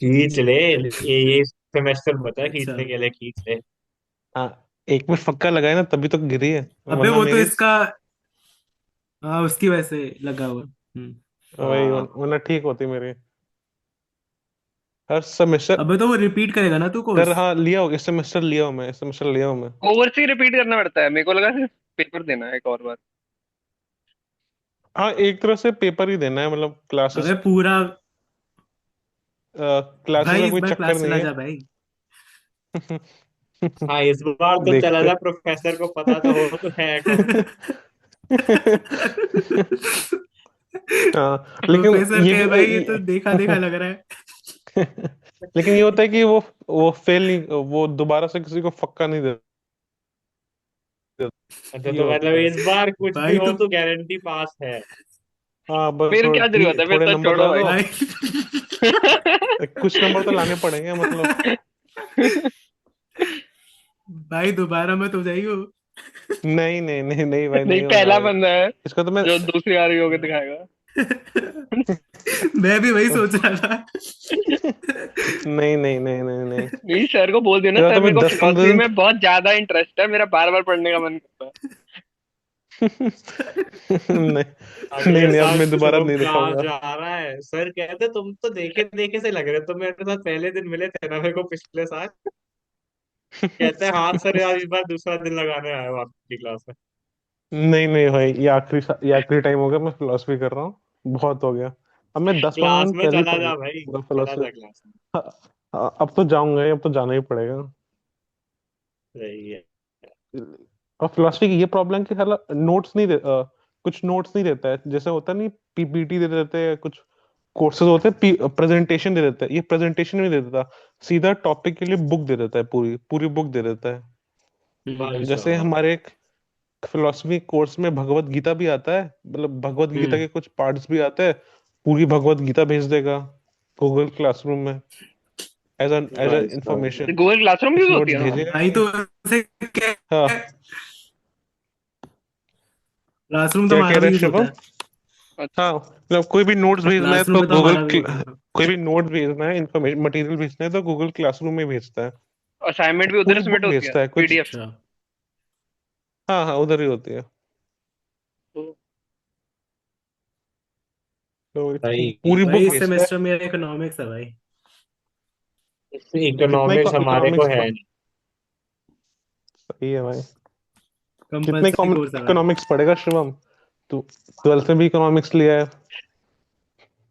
खींच ले, ये सेमेस्टर बचा है, अच्छा। खींचने के लिए खींच ले। हाँ, एक में फक्का लगाया ना तभी तो गिरी है, अबे वरना वो तो मेरी इसका, हाँ उसकी वजह से लगा हुआ। वही, हाँ। वरना ठीक होती मेरी। हर सेमेस्टर। अबे तो वो रिपीट करेगा ना तू कर, कोर्स? हाँ लिया हो, इस सेमेस्टर लिया हूँ मैं, इस सेमेस्टर लिया हूँ मैं। ओवर से रिपीट करना पड़ता है, मेरे को लगा सिर्फ पेपर देना है एक और बार। हाँ, एक तरह से पेपर ही देना है, मतलब क्लासेस। अबे पूरा। क्लासेस भाई का इस कोई बार चक्कर क्लास नहीं चला है। जा भाई। हाँ, इस बार तो चला देखते। जा, प्रोफेसर को पता तो हो तो है कौन। हाँ, लेकिन प्रोफेसर ये भी कहे भाई ये तो देखा देखा लग रहा है। लेकिन ये होता है कि वो फेल नहीं, वो दोबारा से किसी को फक्का नहीं देते। अच्छा, ये तो मतलब होता है। इस बार कुछ भी भाई हो तो तो गारंटी पास है। हाँ बस फिर क्या जरूरत है, फिर थोड़े तो नंबर छोड़ो ला भाई। दो। भाई कुछ नंबर तो लाने पड़ेंगे मतलब। भाई दोबारा मत हो जाइयो। नहीं नहीं नहीं नहीं भाई, नहीं, नहीं होगा पहला भाई। बंदा है इसका तो मैं जो दूसरी बार भी होके दिखाएगा। मैं भी वही सोच रहा था। नहीं नहीं नहीं नहीं नहीं। नहीं, सर को बोल देना, तेरा सर तो मेरे मैं को 10-15 फिलोसफी दिन में बहुत ज्यादा इंटरेस्ट है, मेरा बार बार पढ़ने का मन करता है। नहीं नहीं अगले नहीं, अब साल मैं दोबारा शुभम नहीं क्लास दिखाऊंगा। जा रहा है, सर कहते तुम तो देखे देखे से लग रहे हो, तुम मेरे साथ पहले दिन मिले थे ना मेरे को पिछले साल। कहते हैं हाँ सर, यार इस बार दूसरा दिन लगाने आया हूँ आपकी क्लास में। नहीं नहीं भाई, ये आखिरी टाइम हो गया, मैं फिलोसफी कर रहा हूँ। बहुत हो गया। अब मैं 10-15 क्लास दिन में पहले ही चला पढ़ जा भाई, लूंगा चला फिलोसफी। जा क्लास में। हाँ, हाँ, अब तो जाऊंगा ही, अब तो जाना ही पड़ेगा। सही है। और फिलोसफी की ये प्रॉब्लम कि साला नोट्स नहीं कुछ नोट्स नहीं देता है, जैसे होता नहीं, PPT दे देते हैं कुछ। कोर्सेज होते हैं प्रेजेंटेशन दे देता है, ये प्रेजेंटेशन नहीं दे देता। सीधा टॉपिक के लिए बुक दे देता है, पूरी पूरी बुक दे देता है। भाई जैसे साहब। हमारे एक फिलोसफी कोर्स में भगवत गीता भी आता है, मतलब भगवत गीता हम्म। के कुछ पार्ट्स भी आते हैं। पूरी भगवत गीता भेज देगा गूगल क्लासरूम में, एज अ भाई साहब। इंफॉर्मेशन। गूगल क्लासरूम यूज कुछ होती नोट्स है वहाँ? भेजेगा भाई नहीं। तो उसे क्या, हाँ क्लासरूम तो क्या कह हमारा रहे भी हैं यूज होता शिवम? है। अच्छा। हाँ मतलब कोई भी नोट्स भेजना है क्लासरूम तो में तो गूगल हमारा भी होता है। कोई भी नोट भेजना है, इंफॉर्मेशन मटेरियल भेजना है तो गूगल क्लासरूम में भेजता है। असाइनमेंट भी उधर पूरी सबमिट बुक होती है, भेजता है कुछ। पीडीएफ? अच्छा। हाँ हाँ उधर ही होती है। तो भाई पूरी भाई बुक इस भेजता है। सेमेस्टर में इकोनॉमिक्स है भाई। कितना इकोनॉमिक्स हमारे को इकोनॉमिक्स है पढ़? नहीं। सही है भाई। कितने कंपल्सरी कोर्स है भाई। इकोनॉमिक्स पढ़ेगा शिवम? तू 12th में भी इकोनॉमिक्स लिया है,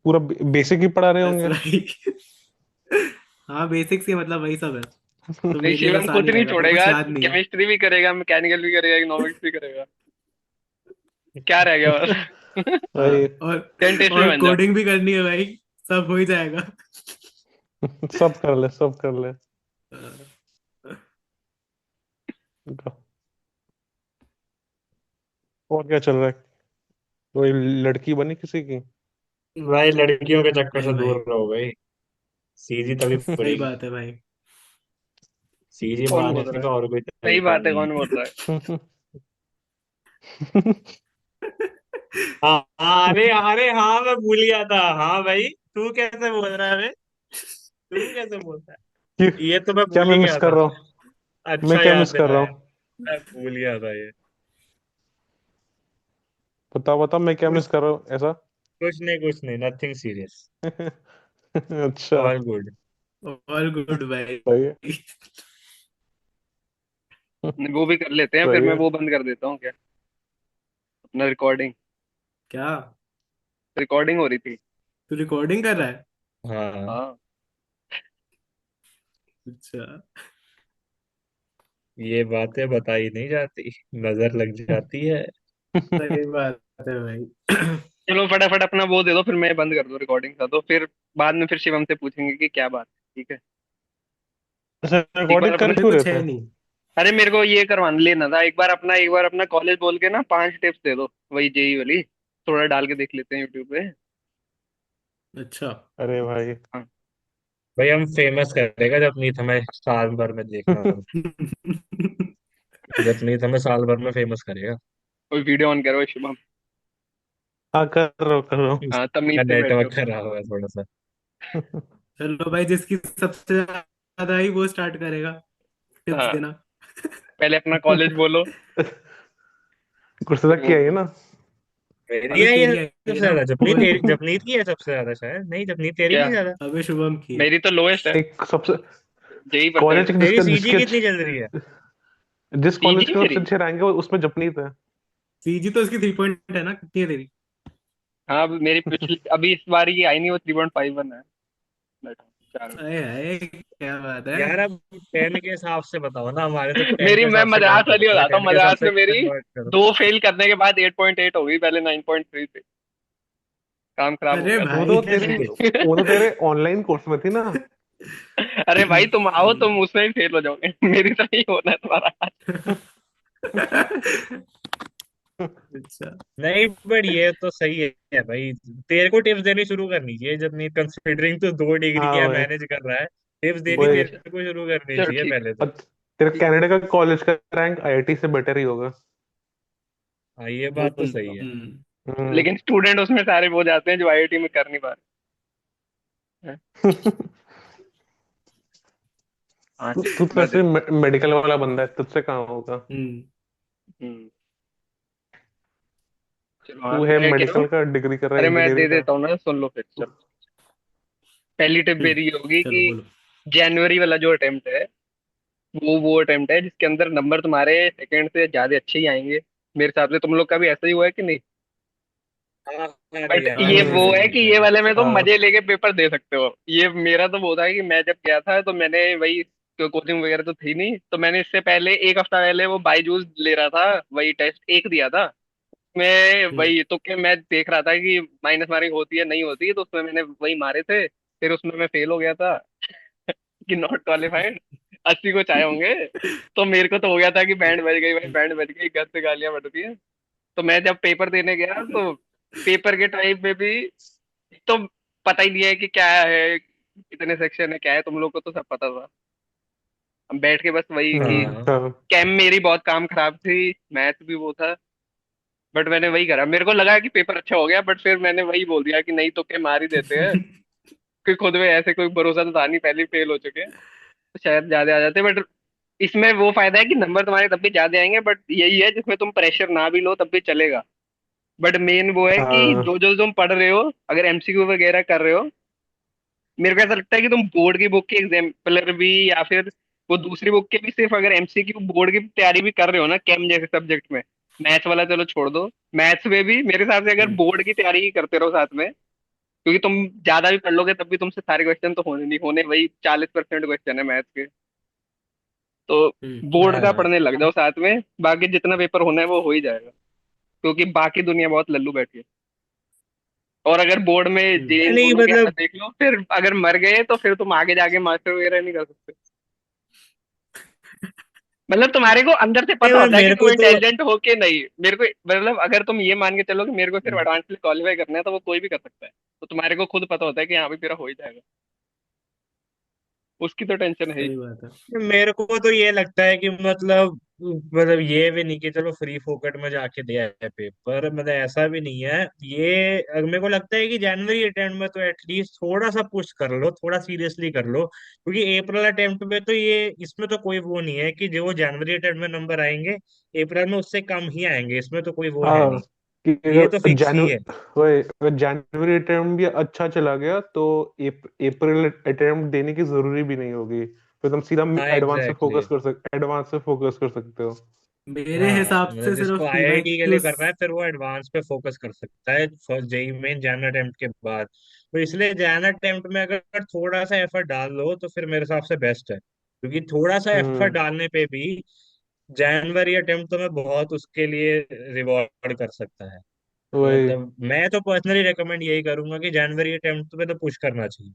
पूरा बेसिक ही पढ़ा रहे बस होंगे। भाई। हाँ बेसिक्स ही मतलब वही सब है, तो नहीं, मेरे लिए तो शिवम आसान कुछ ही नहीं रहेगा, पर कुछ छोड़ेगा, याद नहीं है। केमिस्ट्री भी करेगा, मैकेनिकल भी करेगा, इकोनॉमिक्स भी करेगा। क्या रह गया बस? भाई हाँ डेंटिस्ट भी और बन जा। कोडिंग भी करनी है भाई, सब हो ही जाएगा। सब कर ले, सब कर ले। और क्या चल रहा है? कोई लड़की बनी किसी की? भाई लड़कियों के चक्कर नहीं से दूर भाई, रहो भाई। सीजी तभी सही पड़ेगी। बात है भाई। सीजी कौन बोल मारने रहा का है? और कोई सही तरीका बात है, नहीं कौन है। बोल रहा है? हाँ हाँ, अरे अरे हाँ मैं भूल गया था। हाँ भाई तू कैसे बोल रहा है बे? तू कैसे बोल रहा क्यों? है? ये तो मैं क्या भूल मैं ही मिस गया कर था। रहा हूँ? मैं अच्छा क्या याद मिस कर रहा दिलाया। हूँ? मैं भूल गया था ये। बताओ बताओ, मैं क्या कुछ मिस कर रहा हूँ ऐसा? कुछ नहीं, नथिंग सीरियस। अच्छा। All good. ऑल गुड भाई। सही है। नहीं, वो भी कर लेते हैं, फिर सही मैं है। वो बंद कर देता हूँ क्या, अपना रिकॉर्डिंग। क्या? रिकॉर्डिंग हो रही थी। तू रिकॉर्डिंग कर रहा है? हाँ हाँ। अच्छा। ये बातें बताई नहीं जाती, नजर लग जाती है। सही बात है भाई। चलो फटाफट अपना वो दे दो, फिर मैं बंद कर दूँ रिकॉर्डिंग का, तो फिर बाद में फिर शिवम से पूछेंगे कि क्या बात है, ठीक है? अच्छा, एक बार रिकॉर्डिंग कर अपना, अभी क्यों रहे कुछ है थे? नहीं। अरे मेरे को ये करवा लेना था, एक बार अपना कॉलेज बोल के ना 5 टिप्स दे दो, वही जेई वाली, थोड़ा डाल के देख लेते हैं यूट्यूब पे। अच्छा। अरे भाई। हाँ। भाई हम फेमस करेगा जब नीत हमें साल भर में देखना तो। जब नीत हमें साल भर में फेमस करेगा। कोई वीडियो ऑन करो शिवम। हाँ कर रहा हूँ, कर रहा हाँ, उसका तमीज से बैठो। नेटवर्क खराब है थोड़ा सा। हूँ। चलो भाई, जिसकी सबसे ज्यादा आई वो स्टार्ट करेगा टिप्स हाँ, देना। पहले अपना कॉलेज बोलो, गुस्सा फिर वो किया है बोलो। ना? मेरी अबे है ये तेरी सबसे आई ना ज्यादा। वो जपनीत तेरी, जपनीत की है सबसे ज्यादा शायद। नहीं जपनीत तेरी क्या? नहीं ज्यादा। अबे शुभम की है। मेरी तो लोएस्ट है, एक सबसे जेई कॉलेज परसेंट। तेरी जिसका सीजी जिसके कितनी चल रही है? जिस कॉलेज सीजी के सबसे मेरी। अच्छे रैंक है उसमें जपनीत है। सीजी तो इसकी 3 पॉइंट है ना, कितनी है तेरी? हाँ, अब मेरी पिछली, अभी इस बार की आई नहीं, वो 3.51 है। बैठो, 4 अरे हाय, क्या बात है। यार अब 10 के हिसाब से बताओ ना, हमारे तो 10 मेरी, के मैं हिसाब से मद्रास काउंट वाली होता है। बताता हूँ, 10 के हिसाब मद्रास से में मेरी कन्वर्ट करो। दो फेल करने के बाद 8.8 हो गई, पहले 9.3 थी। काम खराब हो अरे गया था। भाई। वो तो तेरे ऑनलाइन कोर्स में थी ना? अरे भाई तुम आओ, तुम उसमें भी फेल हो जाओगे। मेरी तरह ही होना है तुम्हारा। अच्छा। नहीं बट ये तो सही है भाई। तेरे को टिप्स देनी शुरू करनी चाहिए जब नहीं, कंसिडरिंग तो 2 डिग्री हाँ क्या भाई। मैनेज कर रहा है। टिप्स देनी वही। तेरे को शुरू करनी चलो चाहिए ठीक पहले और तो। तेरा ठीक। कनाडा का कॉलेज का रैंक आईआईटी से बेटर ही होगा। हाँ ये वो बात तो तो सही है। हम्म। लेकिन स्टूडेंट उसमें सारे वो जाते हैं जो आईआईटी में कर नहीं पा रहे हैं। हाँ तू तो मैं ऐसे दे। मेडिकल वाला बंदा है, तुझसे कहाँ होगा? हम्म। हम्म। चलो, हाँ तू है मैं कह रहा हूँ। मेडिकल का, डिग्री कर रहा है अरे मैं दे इंजीनियरिंग का। देता हूँ ना, सुन लो फिर, चलो। पहली टिप मेरी ये होगी चलो कि बोलो। जनवरी वाला जो अटेम्प्ट है, वो अटेम्प्ट है जिसके अंदर नंबर तुम्हारे सेकंड से ज्यादा अच्छे ही आएंगे। मेरे हिसाब से तुम लोग का भी ऐसा ही हुआ है कि नहीं? हाँ अरे बट यार ये हाँ वो ऐसे भाई। है ही कि है ये वाले बस। में तुम हाँ। मजे लेके पेपर दे सकते हो। ये मेरा तो वो था कि मैं जब गया था तो मैंने वही, कोचिंग वगैरह तो थी नहीं, तो मैंने इससे पहले एक हफ्ता पहले वो बाईजूस ले रहा था, वही टेस्ट एक दिया था। मैं हम्म। वही तुक्के मैं देख रहा था कि माइनस मार्किंग होती है नहीं होती है, तो उसमें मैंने वही मारे थे, फिर उसमें मैं फेल हो गया था। कि नॉट क्वालिफाइड, 80 को चाहे होंगे। तो मेरे को तो हो गया था कि बैंड बज गई भाई, बैंड बज गई, घर से गालियां पड़ती है। तो मैं जब पेपर देने गया तो पेपर के टाइम में भी, तो पता ही नहीं है कि क्या है, कितने सेक्शन है, क्या है, तुम लोग को तो सब पता था। हम बैठ के बस वही कि हाँ हाँ। कैम मेरी बहुत काम खराब थी, मैथ भी वो था। बट मैंने वही करा, मेरे को लगा कि पेपर अच्छा हो गया, बट फिर मैंने वही बोल दिया कि नहीं, तुक्के मार ही देते हैं, कि खुद में ऐसे कोई भरोसा तो था नहीं, पहले फेल हो चुके हैं, तो शायद ज्यादा आ जाते। बट इसमें वो फायदा है कि नंबर तुम्हारे तब भी ज्यादा आएंगे, बट यही है जिसमें तुम प्रेशर ना भी लो तब भी चलेगा। बट मेन वो है कि हाँ जो जो तुम पढ़ रहे हो, अगर एमसीक्यू वगैरह कर रहे हो, मेरे को ऐसा लगता है कि तुम बोर्ड की बुक के एग्जाम्पलर भी, या फिर वो दूसरी बुक के भी, सिर्फ अगर एमसीक्यू बोर्ड की तैयारी भी कर रहे हो ना, केम जैसे सब्जेक्ट में, मैथ्स वाला चलो छोड़ दो, मैथ्स में भी मेरे हिसाब से अगर बोर्ड की तैयारी ही करते रहो साथ में, क्योंकि तुम ज्यादा भी पढ़ लोगे तब भी तुमसे सारे क्वेश्चन तो होने नहीं होने, वही 40% क्वेश्चन है मैथ्स के, तो बोर्ड का हाँ पढ़ने लग जाओ साथ में, बाकी जितना पेपर होना है वो हो ही जाएगा, क्योंकि बाकी दुनिया बहुत लल्लू बैठी है। और अगर बोर्ड में जे इन नहीं दोनों के हालत मतलब देख लो, फिर अगर मर गए तो फिर तुम आगे जाके मास्टर वगैरह नहीं कर सकते। मतलब तुम्हारे को अंदर से नहीं पता मतलब होता है कि मेरे तुम को तो इंटेलिजेंट हो के नहीं, मेरे को मतलब अगर तुम ये मान के चलो कि मेरे को सिर्फ एडवांस के लिए क्वालिफाई करना है, तो वो कोई भी कर सकता है, तो तुम्हारे को खुद पता होता है कि हाँ भाई मेरा हो ही जाएगा, उसकी तो टेंशन है ही सही नहीं। बात है। मेरे को तो ये लगता है कि मतलब ये भी नहीं कि चलो फ्री फोकट में जाके दिया है पेपर, मतलब ऐसा भी नहीं है ये। मेरे को लगता है कि जनवरी अटेम्प्ट में तो एटलीस्ट थोड़ा सा पुश कर लो, थोड़ा सीरियसली कर लो, क्योंकि अप्रैल अटेम्प्ट में तो ये इसमें तो कोई वो नहीं है कि जो जनवरी अटेम्प्ट में नंबर आएंगे अप्रैल में उससे कम ही आएंगे, इसमें तो कोई वो है हाँ नहीं, कि ये तो अगर फिक्स ही है। वही अगर जनवरी अटेम्प्ट भी अच्छा चला गया तो अप्रैल अटेम्प्ट देने की जरूरी भी नहीं होगी, फिर तुम सीधा हाँ एग्जैक्टली। एडवांस पे फोकस कर सकते हो। मेरे हाँ हिसाब मतलब से जिसको सिर्फ आईआईटी के लिए पीवाईक्यूज। करना है फिर वो एडवांस पे फोकस कर सकता है फर्स्ट जेई मेन जैन अटेम्प्ट के बाद। तो इसलिए जैन अटेम्प्ट में अगर थोड़ा सा एफर्ट डाल लो तो फिर मेरे हिसाब से बेस्ट है, क्योंकि थोड़ा सा एफर्ट हम्म डालने पे भी जनवरी अटेम्प्ट तुम्हें बहुत उसके लिए रिवॉर्ड कर सकता है। वही मतलब मैं तो पर्सनली रेकमेंड यही करूंगा कि जनवरी अटेम्प्ट पे तो पुश करना चाहिए,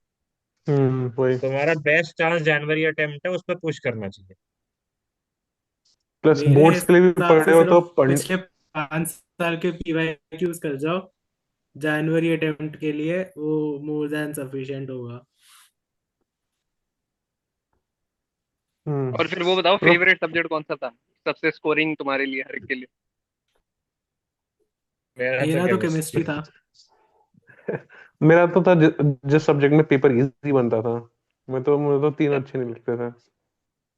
वही तुम्हारा बेस्ट चांस जनवरी अटेम्प्ट है उस पर पुश करना चाहिए। प्लस मेरे बोर्ड्स के लिए भी पढ़ हिसाब से रहे हो तो सिर्फ पिछले 5 साल के पीवाईक्यूज कर जाओ, जनवरी अटेम्प्ट के लिए वो मोर देन सफिशिएंट होगा। और फिर वो बताओ मतलब फेवरेट सब्जेक्ट कौन सा था, सबसे स्कोरिंग तुम्हारे लिए, हर एक के लिए। मेरा तो मेरा तो केमिस्ट्री। केमिस्ट्री था। मेरा तो था जिस सब्जेक्ट में पेपर इजी बनता था, मुझे तो तीन अच्छा। अच्छे नहीं लगते थे।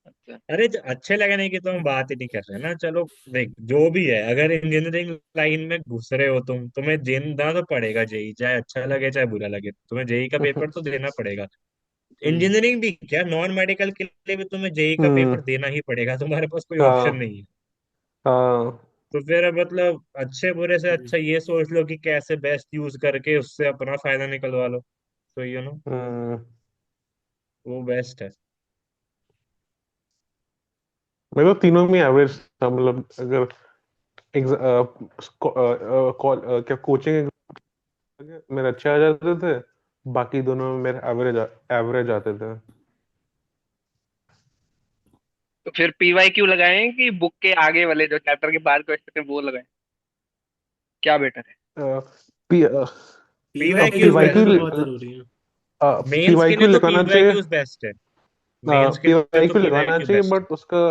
अच्छा। अरे जो अच्छे लगने की तो हम बात ही नहीं कर रहे ना, चलो देख जो भी है, अगर इंजीनियरिंग लाइन में घुस रहे हो तुम, तुम्हें देना तो पड़ेगा जेई, चाहे अच्छा लगे चाहे बुरा लगे, तुम्हें जेई का पेपर तो देना पड़ेगा। हम्म। इंजीनियरिंग भी क्या, नॉन मेडिकल के लिए भी तुम्हें जेई का हम्म पेपर देना ही पड़ेगा, तुम्हारे पास कोई ऑप्शन हाँ नहीं है। हाँ तो फिर मतलब अच्छे बुरे से हम्म। अच्छा ये सोच लो कि कैसे बेस्ट यूज करके उससे अपना फायदा निकलवा लो, तो हम्म वो बेस्ट है। मेरे तो तीनों में एवरेज था, मतलब अगर क्या कोचिंग मेरे अच्छे आ जाते थे, बाकी दोनों में मेरे एवरेज आते थे। तो फिर पीवाई क्यू लगाएं कि बुक के आगे वाले जो चैप्टर के बाद क्वेश्चन है वो लगाएं, क्या बेटर है? पी पीवाईक्यूज पीवाईक्यूज पीवाईक्यू तो बेस्ट है, बहुत जरूरी है। मेंस के लिए पीवाईक्यू तो लगाना चाहिए। पीवाईक्यूज बेस्ट है, मेंस के लिए तो पीवाईक्यू लगाना पीवाईक्यू चाहिए, बेस्ट है। बट उसका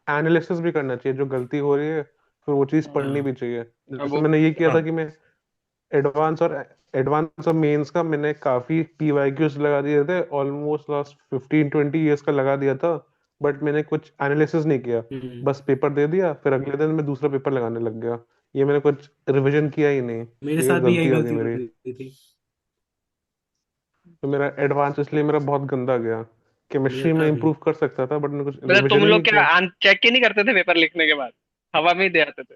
एनालिसिस भी करना चाहिए, जो गलती हो रही है फिर वो चीज़ पढ़नी हाँ। भी चाहिए। हाँ, जैसे वो मैंने ये किया हाँ था कि मैं एडवांस और एडवांस और मेंस का मैंने काफी पीवाईक्यूज लगा दिए थे, ऑलमोस्ट लास्ट 15-20 ईयर्स का लगा दिया था, बट मैंने कुछ एनालिसिस नहीं किया, हम्म। बस पेपर दे दिया, फिर अगले दिन मैं दूसरा पेपर लगाने लग गया, ये मैंने कुछ रिवीजन किया ही नहीं, मेरे ये साथ भी यही गलती हो गई गलती मेरी। होती थी। तो मेरा एडवांस इसलिए मेरा बहुत गंदा गया, केमिस्ट्री में मेरा भी। इंप्रूव कर सकता था बट मैंने कुछ मतलब तुम रिवीजन ही लोग नहीं क्या किया। चेक ही नहीं करते थे पेपर लिखने के बाद, हवा में ही दे आते थे?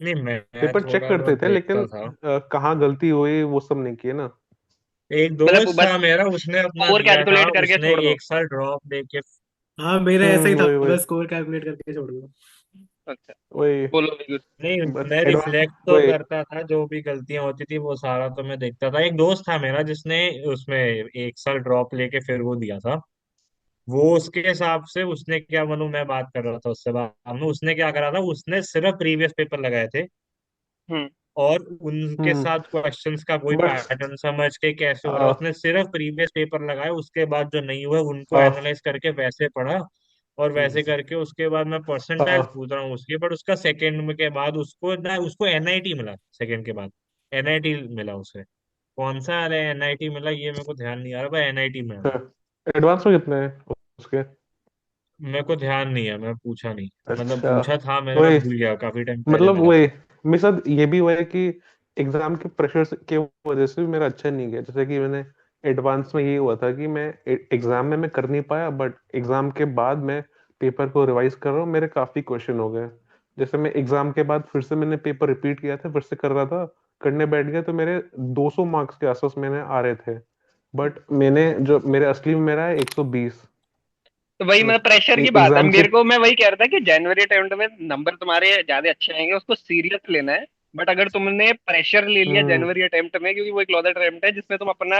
नहीं मैं पेपर चेक थोड़ा करते बहुत थे लेकिन देखता था। कहाँ गलती हुई वो सब नहीं किए ना। एक मतलब दोस्त बस था मेरा, उसने अपना स्कोर दिया था, कैलकुलेट करके उसने छोड़ दो। एक साल ड्रॉप देके। हाँ, मेरा ऐसा ही था, वही वही बस स्कोर कैलकुलेट करके छोड़ दो। अच्छा। वही बोलो बिल्कुल। नहीं बस मैं एडवांस रिफ्लेक्ट तो वही। करता था, जो भी गलतियां होती थी वो सारा तो मैं देखता था। एक दोस्त था मेरा जिसने उसमें एक साल ड्रॉप लेके फिर वो दिया था, वो उसके हिसाब से उसने क्या, मैं बात कर रहा था उससे बाद में, उसने क्या करा था, उसने सिर्फ प्रीवियस पेपर लगाए थे हम्म। और उनके हम्म साथ क्वेश्चंस का कोई बट पैटर्न समझ के कैसे हो रहा है, उसने सिर्फ प्रीवियस पेपर लगाए, उसके बाद जो नहीं हुआ उनको एनालाइज करके वैसे पढ़ा और वैसे करके उसके बाद मैं परसेंटाइल हाँ पूछ रहा हूँ उसके, बट उसका सेकंड में के बाद उसको ना, उसको एनआईटी मिला सेकंड के बाद, एनआईटी मिला उसे। कौन सा अरे एनआईटी मिला ये मेरे को ध्यान नहीं आ रहा, भाई एनआईटी में मिला। एडवांस में कितने हैं उसके? मेरे को ध्यान नहीं है, मैं पूछा नहीं, मतलब अच्छा। पूछा था मैंने, मैं वही, भूल गया, काफी टाइम पहले मतलब मिला वही था। मेरे साथ ये भी हुआ है कि एग्जाम के प्रेशर के वजह से भी मेरा अच्छा नहीं गया। जैसे कि मैंने एडवांस में ये हुआ था कि मैं एग्जाम में मैं कर नहीं पाया, बट एग्जाम के बाद मैं पेपर को रिवाइज कर रहा हूँ, मेरे काफी क्वेश्चन हो गए। जैसे मैं एग्जाम के बाद फिर से मैंने पेपर रिपीट किया था, फिर से कर रहा था, करने बैठ गया तो मेरे 200 मार्क्स के आसपास मैंने आ रहे थे। बट मैंने जो मेरे असली में मेरा है 120। तो वही तो मतलब प्रेशर की बात है एग्जाम के मेरे को, मैं वही कह रहा था कि जनवरी अटेम्प्ट में नंबर तुम्हारे ज्यादा अच्छे आएंगे, उसको सीरियस लेना है। बट अगर तुमने प्रेशर ले लिया हम्म जनवरी अटेम्प्ट में, क्योंकि वो एक लॉन्ग अटेम्प्ट है जिसमें तुम अपना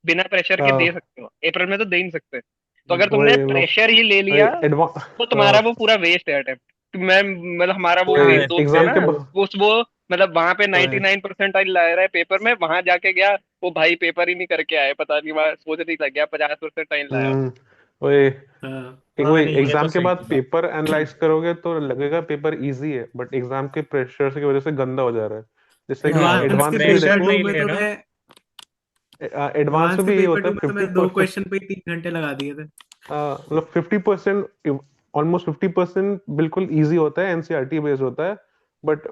बिना प्रेशर के दे हाँ सकते हो, अप्रैल में तो दे नहीं सकते। तो अगर तुमने वही प्रेशर ही ले वही लिया एडवांस। तो तुम्हारा वो पूरा वेस्ट है अटेम्प्ट। मैं मतलब हमारा वो वही एक दोस्त है एग्जाम ना, के वो मतलब वहां पे वही 99% ला रहा है पेपर में, वहां जाके गया वो भाई पेपर ही नहीं करके आए, पता नहीं वहां सोच नहीं लग गया 50% लाया। हम्म वही हाँ एक हाँ वही नहीं, ये तो एग्जाम के सही बाद बात। पेपर एनालाइज करोगे तो लगेगा पेपर इजी है, बट एग्जाम के प्रेशर की वजह से गंदा हो जा रहा है। जैसे कि हाँ, एडवांस के एडवांस में भी प्रेशर पेपर देखो, टू नहीं में ले तो रहा। मैं एडवांस एडवांस में के भी यही पेपर होता टू है में तो फिफ्टी मैं दो परसेंट क्वेश्चन पे ही 3 घंटे लगा दिए थे। मतलब 50%, ऑलमोस्ट 50% बिल्कुल इजी होता है, एनसीईआरटी बेस्ड होता है। बट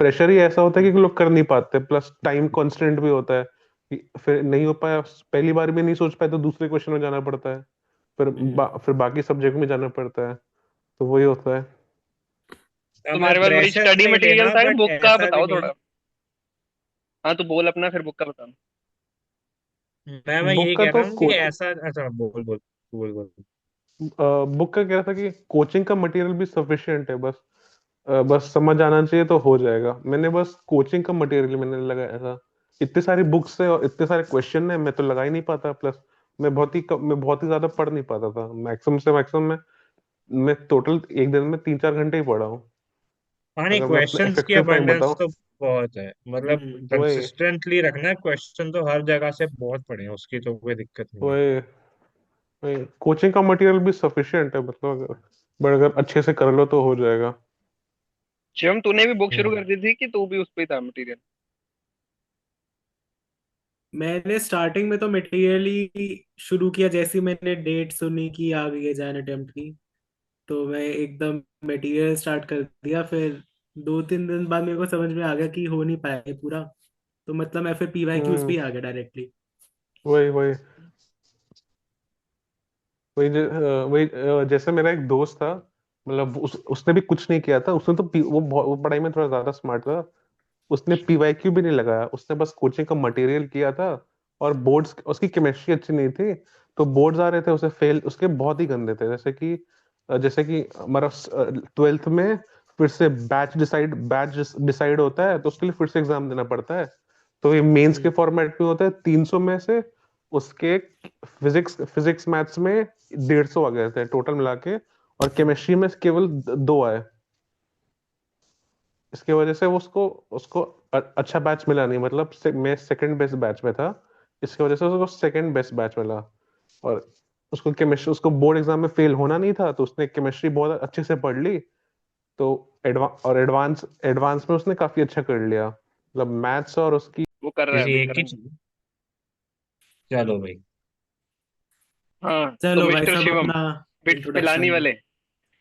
प्रेशर ही ऐसा होता है कि लोग कर नहीं पाते, प्लस टाइम कॉन्स्टेंट भी होता है कि फिर नहीं हो पाया, पहली बार भी नहीं सोच पाए तो दूसरे क्वेश्चन में जाना पड़ता है, फिर फिर बाकी सब्जेक्ट में जाना पड़ता है। तो वही होता है। मैं तुम्हारे पास वही प्रेशर स्टडी नहीं मटेरियल लेना, था, बट बुक का ऐसा भी बताओ नहीं। थोड़ा। हाँ तो बोल अपना, फिर बुक का बताना। मैं यही बुक का कह तो रहा हूँ कि ऐसा, अच्छा बोल बोल बोल बोल। बुक का कह रहा था कि कोचिंग का मटेरियल भी सफिशिएंट है, बस बस समझ आना चाहिए तो हो जाएगा। मैंने बस कोचिंग का मटेरियल मैंने लगाया था, इतने सारी बुक्स है और इतने सारे क्वेश्चन है, मैं तो लगा ही नहीं पाता। प्लस मैं बहुत ही ज्यादा पढ़ नहीं पाता था, मैक्सिमम से मैक्सिमम मैं टोटल एक दिन में 3-4 घंटे ही पढ़ा हूँ। हाँ नहीं, अगर मैं अपना क्वेश्चंस की इफेक्टिव टाइम अबंडेंस बताऊं। तो बहुत है, मतलब वही कंसिस्टेंटली रखना है, क्वेश्चन तो हर जगह से बहुत पड़े हैं, उसकी तो कोई दिक्कत नहीं है। वही वही कोचिंग का मटेरियल भी सफिशिएंट है, मतलब बट अगर अच्छे से कर लो तो हो जाएगा। शिवम तूने भी बुक शुरू हम्म। कर दी थी कि तू भी उस पे ही था मटेरियल? मैंने स्टार्टिंग में तो मटेरियल ही शुरू किया, जैसी मैंने डेट सुनी कि आ गई है जैन अटेम्प्ट की, तो मैं एकदम मटेरियल स्टार्ट कर दिया। फिर 2-3 दिन बाद मेरे को समझ में आ गया कि हो नहीं पाएगा पूरा, तो मतलब मैं फिर पीवाईक्यूज पे हम्म ही आ गया डायरेक्टली। वही वही वही जैसे मेरा एक दोस्त था, मतलब उसने भी कुछ नहीं किया था, उसने तो वो पढ़ाई में थोड़ा ज्यादा स्मार्ट था। उसने पीवाईक्यू भी नहीं लगाया, उसने बस कोचिंग का मटेरियल किया था। और बोर्ड्स, उसकी केमिस्ट्री अच्छी नहीं थी, तो बोर्ड्स आ रहे थे उसे फेल, उसके बहुत ही गंदे थे। जैसे कि हमारा 12th में फिर से बैच डिसाइड होता है, तो उसके लिए फिर से एग्जाम देना पड़ता है। तो ये मेंस के हम्म। फॉर्मेट में होता है, 300 में से उसके फिजिक्स फिजिक्स मैथ्स में 150 आ गए थे टोटल मिला के, और केमिस्ट्री में केवल 2 आए। इसके वजह से वो उसको उसको अच्छा बैच मिला नहीं, मतलब मैं सेकंड बेस्ट बैच में था, इसकी वजह से उसको सेकंड बेस्ट बैच मिला। और उसको बोर्ड एग्जाम में फेल होना नहीं था, तो उसने केमिस्ट्री बहुत अच्छे से पढ़ ली। तो एडवांस एडवांस में उसने काफी अच्छा कर लिया, मतलब मैथ्स और उसकी। वो कर रहा है किसी अभी, एक की करंट। चलो भाई। हाँ तो चलो भाई मिस्टर सब शिवम, अपना बिट्स पिलानी इंट्रोडक्शन दो। वाले,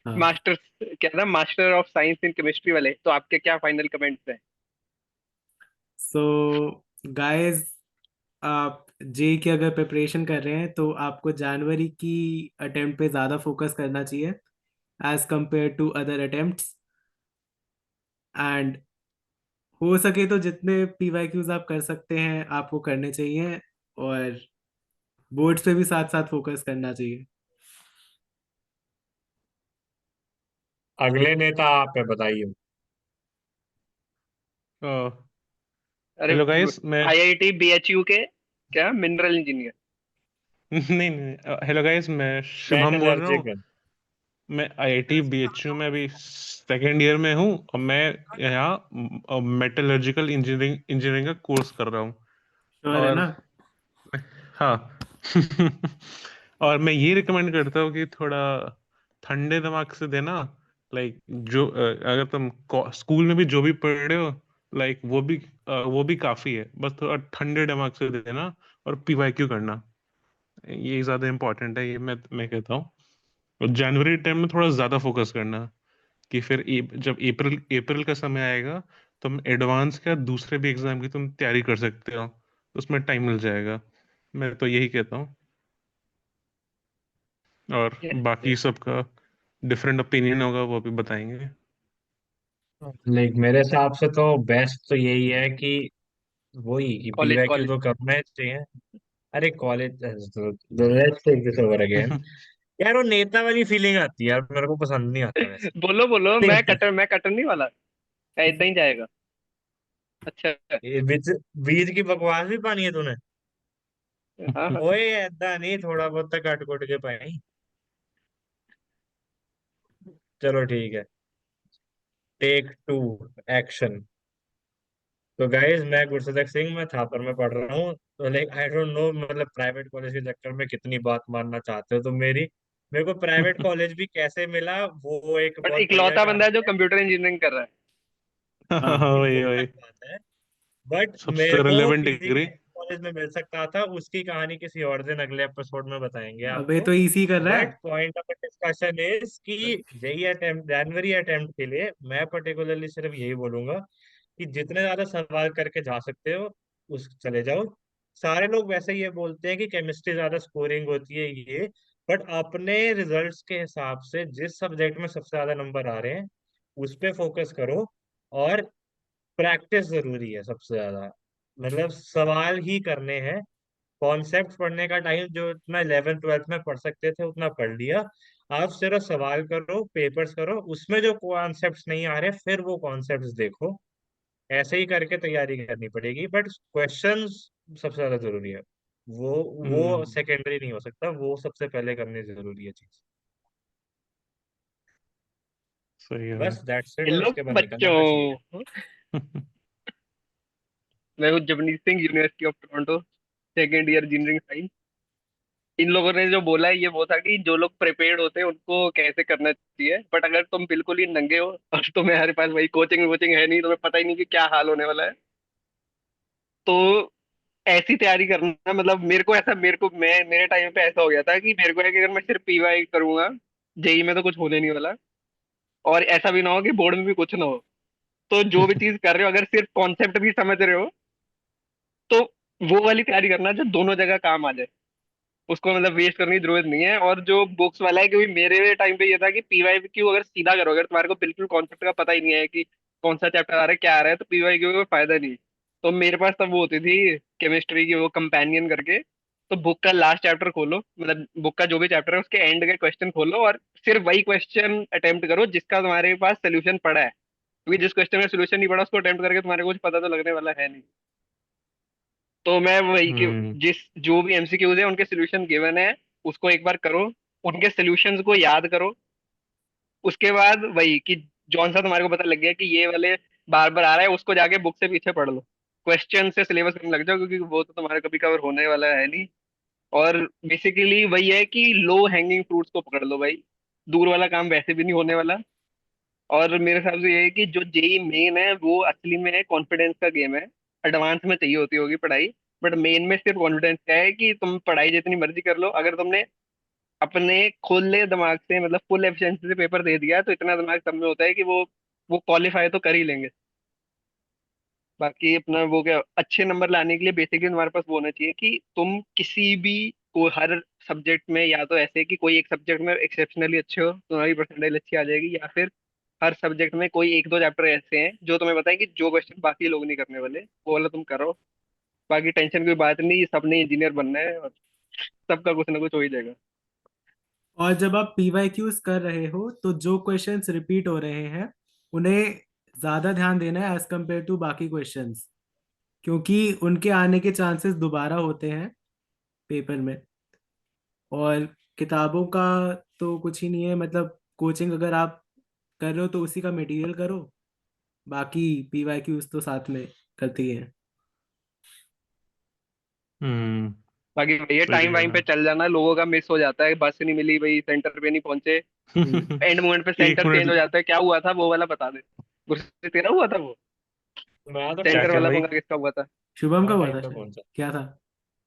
हाँ। मास्टर, क्या था, master of science in chemistry वाले, तो आपके क्या फाइनल कमेंट्स हैं? सो गाइस, आप जे की अगर प्रिपरेशन कर रहे हैं तो आपको जनवरी की अटेम्प्ट पे ज़्यादा फोकस करना चाहिए as compare to other attempts. And हो सके तो जितने पीवाईक्यूज आप कर सकते हैं आपको करने चाहिए, और बोर्ड्स पे भी साथ साथ फोकस करना चाहिए। अगले नेता आप है, बताइए। अरे हेलो गाइस, मैं आईआईटी बीएचयू के क्या मिनरल इंजीनियर। नहीं नहीं, हेलो गाइस, मैं शुभम बोल रहा हूँ। मेटलर्जिकल। मैं आईआईटी बीएचयू में अभी सेकेंड ईयर में हूँ, और मैं यहाँ मेटलर्जिकल इंजीनियरिंग का कोर्स कर रहा हूँ। श्योर है और ना? हाँ और मैं ये रिकमेंड करता हूँ कि थोड़ा ठंडे दिमाग से देना। लाइक जो अगर तुम स्कूल में भी जो भी पढ़ रहे हो, लाइक वो भी काफी है, बस थोड़ा ठंडे दिमाग से देना और पीवाईक्यू करना। ये ज्यादा इंपॉर्टेंट है, ये मैं कहता हूँ। और जनवरी टाइम में थोड़ा ज्यादा फोकस करना, कि फिर जब अप्रैल अप्रैल का समय आएगा, तुम एडवांस का दूसरे भी एग्जाम की तुम तैयारी कर सकते हो, तो उसमें टाइम मिल जाएगा। मैं तो यही कहता हूँ। और बाकी सबका डिफरेंट ओपिनियन होगा, वो भी बताएंगे। लाइक मेरे हिसाब से तो बेस्ट तो यही है कि वही कि कॉलेज पीवाईक्यू कॉलेज तो करना ही चाहिए। अरे college, let's take this over again. यार वो नेता वाली फीलिंग आती है यार, मेरे को पसंद नहीं आता वैसे। बोलो बोलो, मैं कटर नहीं वाला, ऐसा ही जाएगा। अच्छा। ये बीच बीच की बकवास भी पानी है तूने। हाँ हाँ। ओए ऐसा नहीं, थोड़ा बहुत तक कट कुट के पाई। चलो ठीक है। Take two, action. तो गाइज, मैं गुरसदक सिंह, मैं थापर में पढ़ रहा हूँ। तो लाइक आई डोंट नो, मतलब प्राइवेट कॉलेज के चक्कर में कितनी बात मानना चाहते हो तुम मेरी। मेरे को प्राइवेट कॉलेज भी कैसे मिला वो एक बट बहुत बढ़िया इकलौता बंदा है जो कहानी है। कंप्यूटर इंजीनियरिंग कर रहा है। हाँ, नहीं, वही वो वही, अलग बात है। बट मेरे सबसे को रेलेवेंट किसी डिग्री। भी कॉलेज में मिल सकता था, उसकी कहानी किसी और दिन अगले एपिसोड में बताएंगे अबे आपको। तो इसी कर रहा बट है। पॉइंट ऑफ डिस्कशन इज कि यही अटेम्प्ट, जनवरी अटेम्प्ट के लिए मैं पर्टिकुलरली सिर्फ यही बोलूंगा कि जितने ज्यादा सवाल करके जा सकते हो उस चले जाओ। सारे लोग वैसे ये बोलते हैं कि केमिस्ट्री ज्यादा स्कोरिंग होती है ये, बट अपने रिजल्ट्स के हिसाब से जिस सब्जेक्ट में सबसे ज्यादा नंबर आ रहे हैं उस पे फोकस करो। और प्रैक्टिस जरूरी है सबसे ज्यादा, मतलब सवाल ही करने हैं। कॉन्सेप्ट पढ़ने का टाइम जो इतना 11th 12th में पढ़ सकते थे उतना पढ़ लिया। आप सिर्फ सवाल करो, पेपर्स करो, उसमें जो कॉन्सेप्ट्स नहीं आ रहे फिर वो कॉन्सेप्ट्स देखो। ऐसे ही करके तैयारी करनी पड़ेगी, बट क्वेश्चंस सबसे ज्यादा जरूरी है। वो हम्म, सेकेंडरी नहीं हो सकता, वो सबसे पहले करनी जरूरी है चीज। सही है भाई। बस दैट्स इट, और हेलो उसके बाद निकल जाना चाहिए। बच्चों, मैं हूँ Jagneet Singh, university of Toronto, second year engineering science. इन लोगों ने जो बोला है ये वो था कि जो लोग प्रिपेयर्ड होते हैं उनको कैसे करना चाहिए, बट अगर तुम बिल्कुल ही नंगे हो और तुम्हारे पास वही कोचिंग वोचिंग है नहीं, तुम्हें पता ही नहीं कि क्या हाल होने वाला है, तो ऐसी तैयारी करना, मतलब मेरे को मेरे टाइम पे ऐसा हो गया था कि मेरे को है कि अगर मैं सिर्फ पीवाई करूंगा, जेई में तो कुछ होने नहीं वाला, और ऐसा भी ना हो कि बोर्ड में भी कुछ ना हो। तो जो भी चीज कर रहे हो, अगर सिर्फ कॉन्सेप्ट भी समझ रहे हो, तो वो वाली तैयारी करना जो दोनों जगह काम आ जाए। उसको मतलब वेस्ट करने की जरूरत नहीं है। और जो बुक्स वाला है, क्योंकि मेरे टाइम पे ये था कि पीवाई क्यू अगर सीधा करो, अगर तुम्हारे को बिल्कुल कॉन्सेप्ट का पता ही नहीं है कि कौन सा चैप्टर आ रहा है क्या आ रहा है, तो पीवाई क्यू का कोई फायदा नहीं। तो मेरे पास तब वो होती थी केमिस्ट्री की वो कंपेनियन करके। तो बुक का लास्ट चैप्टर खोलो, मतलब बुक का जो भी चैप्टर है उसके एंड के क्वेश्चन खोलो, और सिर्फ वही क्वेश्चन अटेम्प्ट करो जिसका तुम्हारे पास सोल्यूशन पड़ा है, क्योंकि जिस क्वेश्चन में सोल्यूशन नहीं पड़ा उसको अटेम्प्ट करके तुम्हारे को कुछ पता तो लगने वाला है नहीं। तो मैं वही कि हम्म जिस जो भी एमसीक्यूज है उनके सोल्यूशन गिवन है, उसको एक बार करो, उनके सोल्यूशंस को याद करो। उसके बाद वही कि जौन सा तुम्हारे को पता लग गया कि ये वाले बार बार आ रहा है, उसको जाके बुक से पीछे पढ़ लो, क्वेश्चन से सिलेबस करने लग जाओ, क्योंकि वो तो तुम्हारे कभी कवर होने वाला है नहीं। और बेसिकली वही है कि लो हैंगिंग फ्रूट्स को पकड़ लो भाई, दूर वाला काम वैसे भी नहीं होने वाला। और मेरे हिसाब से ये है कि जो जेई मेन है वो असली में है कॉन्फिडेंस का गेम है। एडवांस में चाहिए होती होगी पढ़ाई, बट मेन में सिर्फ कॉन्फिडेंस का है कि तुम पढ़ाई जितनी मर्जी कर लो, अगर तुमने अपने खुले दिमाग से, मतलब फुल एफिशिएंसी से पेपर दे दिया, तो इतना दिमाग सब में होता है कि वो क्वालिफाई तो कर ही लेंगे। बाकी अपना वो क्या, अच्छे नंबर लाने के लिए बेसिकली तुम्हारे पास वो होना चाहिए कि तुम किसी भी को हर सब्जेक्ट में, या तो ऐसे कि कोई एक सब्जेक्ट में एक्सेप्शनली अच्छे हो, तुम्हारी परसेंटाइल अच्छी आ जाएगी, या फिर हर सब्जेक्ट में कोई एक दो चैप्टर ऐसे हैं जो तुम्हें बताएं कि जो क्वेश्चन बाकी लोग नहीं करने वाले, वो वाला तुम करो। बाकी टेंशन की बात नहीं, सबने इंजीनियर बनना है और सबका कुछ ना कुछ हो ही जाएगा। और जब आप पीवाईक्यूज कर रहे हो तो जो क्वेश्चंस रिपीट हो रहे हैं उन्हें ज्यादा ध्यान देना है एज कम्पेयर टू बाकी क्वेश्चंस, क्योंकि उनके आने के चांसेस दोबारा होते हैं पेपर में। और किताबों का तो कुछ ही नहीं है, मतलब कोचिंग अगर आप कर रहे हो तो उसी का मटेरियल करो, बाकी पीवाईक्यूज तो साथ में करती है। हम्म बाकी भैया सही टाइम वाइम पे है। चल जाना, लोगों का मिस हो जाता है, बस नहीं मिली भाई, सेंटर पे नहीं पहुंचे, एंड मोमेंट पे एक सेंटर चेंज हो मिनट। जाता है, क्या हुआ था वो वाला बता दे। गुस्से तेरा हुआ था वो, मैं तो क्या सेंटर टाइम क्या पे वाला भाई? पंगा किसका हुआ था? शुभम का मैं हुआ टाइम था पे शायद, पहुंचा। क्या था?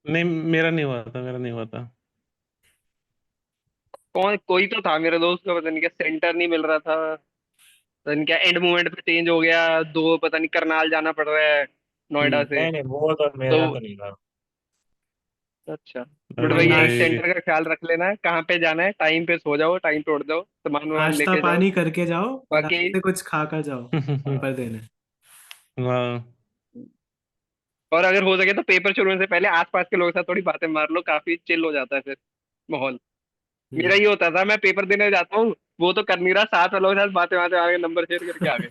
नहीं, मेरा नहीं हुआ था, मेरा नहीं हुआ था। कौन, कोई तो था मेरे दोस्त का, पता नहीं क्या सेंटर नहीं मिल रहा था, पता नहीं क्या एंड मोमेंट पे चेंज हो गया, दो पता नहीं करनाल जाना पड़ रहा है नोएडा हम्म। से। नहीं नहीं, वो तो तो मेरा तो नहीं था। अच्छा, बट अरे भैया एक नाश भाई। सेंटर का ख्याल रख लेना, कहाँ पे जाना है, टाइम पे सो जाओ, टाइम पे उठ जाओ, सामान वामान नाश्ता लेके जाओ। पानी करके जाओ, बाकी रास्ते कुछ खा कर जाओ, हाँ। पेपर देने। हाँ। और अगर हो सके तो पेपर शुरू होने से पहले आसपास के लोगों के साथ थोड़ी बातें मार लो, काफी चिल हो जाता है फिर माहौल। मेरा हम्म। ये होता था, मैं पेपर देने जाता हूँ, वो तो कर नहीं रहा, साथ वालों के साथ बातें बातें आगे नंबर शेयर करके आ गए।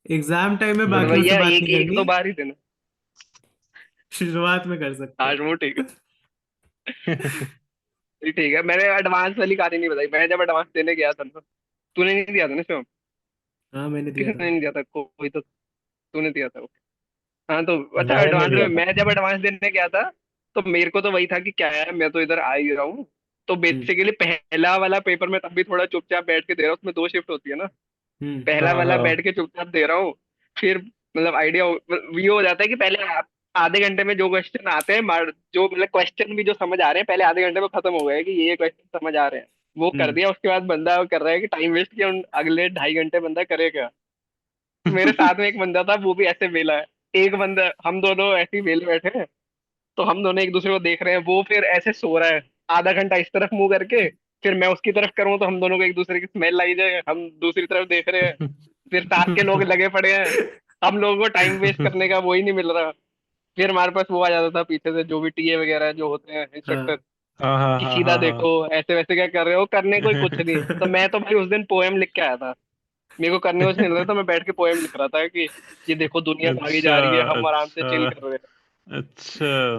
एग्जाम टाइम में बट बाकियों से भैया बात एक नहीं एक करनी, दो बार ही देना। शुरुआत में कर सकते आज हो। वो ठीक है, ठीक है, मैंने एडवांस वाली कहानी नहीं बताई, मैं जब एडवांस देने गया था ना, तूने नहीं दिया था ना शिवम? हाँ मैंने दिया किसने था। नहीं दिया था, कोई तो, तूने दिया था। हाँ तो अच्छा, मैंने नहीं एडवांस दिया में था। मैं जब एडवांस देने गया था, तो मेरे को तो वही था कि क्या है, मैं तो इधर आ ही रहा हूँ, तो हम्म। बेसिकली पहला वाला पेपर में तब भी थोड़ा चुपचाप बैठ के दे रहा हूँ, उसमें दो शिफ्ट होती है ना, हम्म। पहला हाँ वाला बैठ हाँ। के चुपचाप दे रहा हूँ, फिर मतलब आइडिया ये हो जाता है कि पहले आधे घंटे में जो क्वेश्चन आते हैं, जो मतलब क्वेश्चन भी जो समझ आ रहे हैं पहले आधे घंटे में खत्म हो गए कि ये क्वेश्चन समझ आ रहे हैं, वो कर हम्म। दिया, उसके बाद बंदा कर रहा है कि टाइम वेस्ट किया, अगले 2.5 घंटे बंदा करे क्या। मेरे साथ में एक बंदा था, वो भी ऐसे वेला है, एक बंदा, हम दोनों ऐसे ही वेले बैठे हैं, तो हम दोनों एक दूसरे को देख रहे हैं, वो फिर ऐसे सो रहा है, आधा घंटा इस तरफ मुंह करके, फिर मैं उसकी तरफ करूँ तो हम दोनों को एक दूसरे की स्मेल आई जाए, हम दूसरी तरफ देख रहे हैं, फिर साथ के लोग लगे पड़े हैं, हम लोगों को टाइम वेस्ट करने का वो ही नहीं मिल रहा। फिर हमारे पास वो आ जाता था पीछे से, जो भी टीए वगैरह जो होते हैं इंस्ट्रक्टर, हाँ। हाँ हाँ कि हाँ सीधा हाँ देखो, हाँ। ऐसे वैसे क्या कर रहे हो, करने को ही कुछ नहीं, तो मैं तो भाई उस दिन पोएम लिख के आया था, मेरे को करने कुछ नहीं लग रहा था, मैं बैठ के पोएम लिख रहा था कि ये देखो दुनिया भागी अच्छा जा रही है, हम आराम से अच्छा चिल कर रहे अच्छा।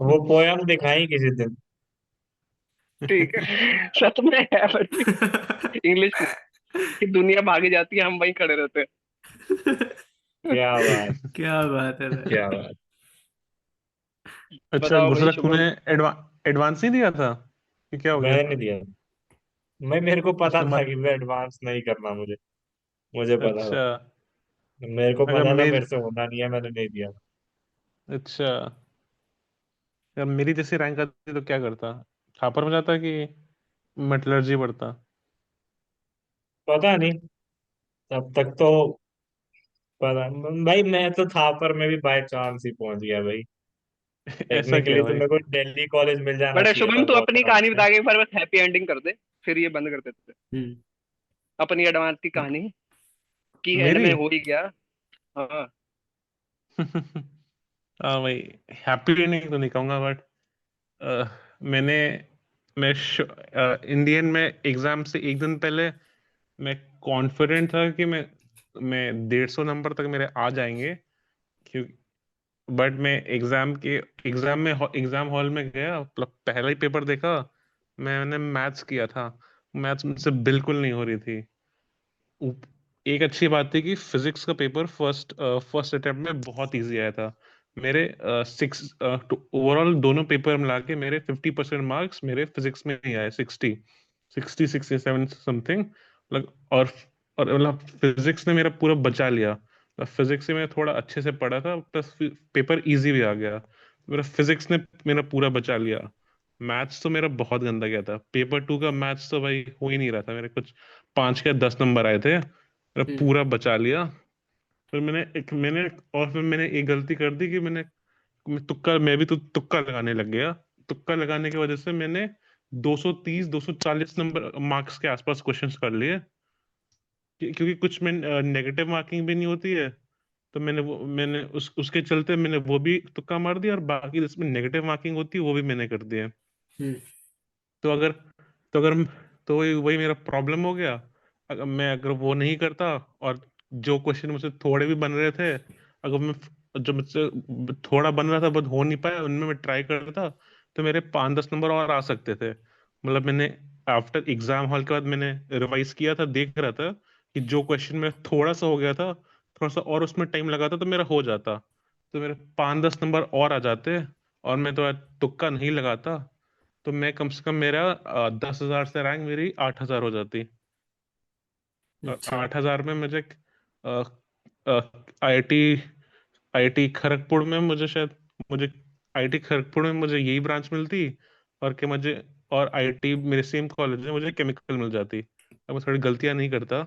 वो पोयम दिखाई किसी दिन। हैं। ठीक है, सच में है बड़ी इंग्लिश में, कि दुनिया भागी जाती है, हम वहीं खड़े रहते हैं। क्या बात। क्या बात है भाई। क्या बात। अच्छा बताओ भाई गुरसरख, तूने शुभम। एडवांस नहीं दिया था कि क्या हो गया? मैंने नहीं दिया। मेरे को पता अच्छा था मत। कि मैं एडवांस नहीं करना, मुझे मुझे पता था। अच्छा। मेरे को अगर पता था मेरी मेरे से होना नहीं है, मैंने नहीं दिया। अच्छा, अगर मेरी जैसी रैंक आती तो क्या करता? छापर में जाता कि मेटलर्जी पढ़ता? पता नहीं। तब तक तो पता भाई, मैं तो था पर मैं भी बाय चांस ही पहुंच गया भाई। ऐसा क्या टेक्निकली तो भाई? मेरे को दिल्ली कॉलेज मिल जाना बट चाहिए शुभम था तू बहुत अपनी आराम कहानी से। बता के एक बार बस हैप्पी एंडिंग कर दे, फिर ये बंद कर देते हैं हम्म। अपनी एडवांस की कहानी, की एंड मेरी में हो ही गया। हाँ। हाँ भाई, हैप्पी एंडिंग तो नहीं कहूंगा, बट मैंने मैं इंडियन में एग्जाम से एक दिन पहले मैं कॉन्फिडेंट था कि मैं 150 नंबर तक मेरे आ जाएंगे, क्यों। बट मैं एग्जाम हॉल में गया, मतलब पहला ही पेपर देखा, मैंने मैथ्स किया था, मैथ्स मुझसे बिल्कुल नहीं हो रही थी। उप- एक अच्छी बात थी कि फिजिक्स का पेपर फर्स्ट अटेम्प्ट में बहुत इजी आया था। मेरे सिक्स ओवरऑल दोनों पेपर मिला के मेरे 50% मार्क्स मेरे फिजिक्स में ही आए, 67 समथिंग। मतलब और मतलब फिजिक्स ने मेरा पूरा बचा लिया। फिजिक्स से मैं थोड़ा अच्छे से पढ़ा था, प्लस पेपर इजी भी आ गया, मेरा फिजिक्स ने मेरा पूरा बचा लिया। मैथ्स तो मेरा बहुत गंदा गया था, पेपर 2 का मैथ्स तो भाई हो ही नहीं रहा था, मेरे कुछ 5 या 10 नंबर आए थे, मेरा हम्म। पूरा बचा लिया। फिर मैंने एक गलती कर दी कि मैं भी तो तुक्का लगाने लग गया। तुक्का लगाने की वजह से मैंने 230 240 नंबर मार्क्स के आसपास क्वेश्चंस कर लिए, क्योंकि कुछ में नेगेटिव मार्किंग भी नहीं होती है, तो मैंने उसके चलते मैंने वो भी तुक्का मार दिया, और बाकी जिसमें नेगेटिव मार्किंग होती है वो भी मैंने कर दिया। हम्म। तो अगर तो अगर तो वही मेरा प्रॉब्लम हो गया। अगर वो नहीं करता, और जो क्वेश्चन मुझसे थोड़े भी बन रहे थे, अगर मैं जो मुझसे थोड़ा बन रहा था बट हो नहीं पाया, उनमें मैं ट्राई करता, तो मेरे 5-10 नंबर और आ सकते थे। मतलब मैंने आफ्टर एग्जाम हॉल के बाद मैंने रिवाइज किया था, देख रहा था कि जो क्वेश्चन में थोड़ा सा हो गया था, थोड़ा सा और उसमें टाइम लगा था तो मेरा हो जाता। तो मेरे 5-10 नंबर और आ जाते, और मैं तो तुक्का नहीं लगाता, तो मैं कम से कम मेरा 10,000 से रैंक मेरी 8,000 हो जाती। और अच्छा। 8,000 में मुझे आईआईटी आईआईटी खड़गपुर में मुझे आईआईटी खड़गपुर में मुझे यही ब्रांच मिलती, और कि मुझे और आईआईटी मेरे सेम कॉलेज में मुझे केमिकल मिल जाती। अब मैं थोड़ी गलतियां नहीं करता,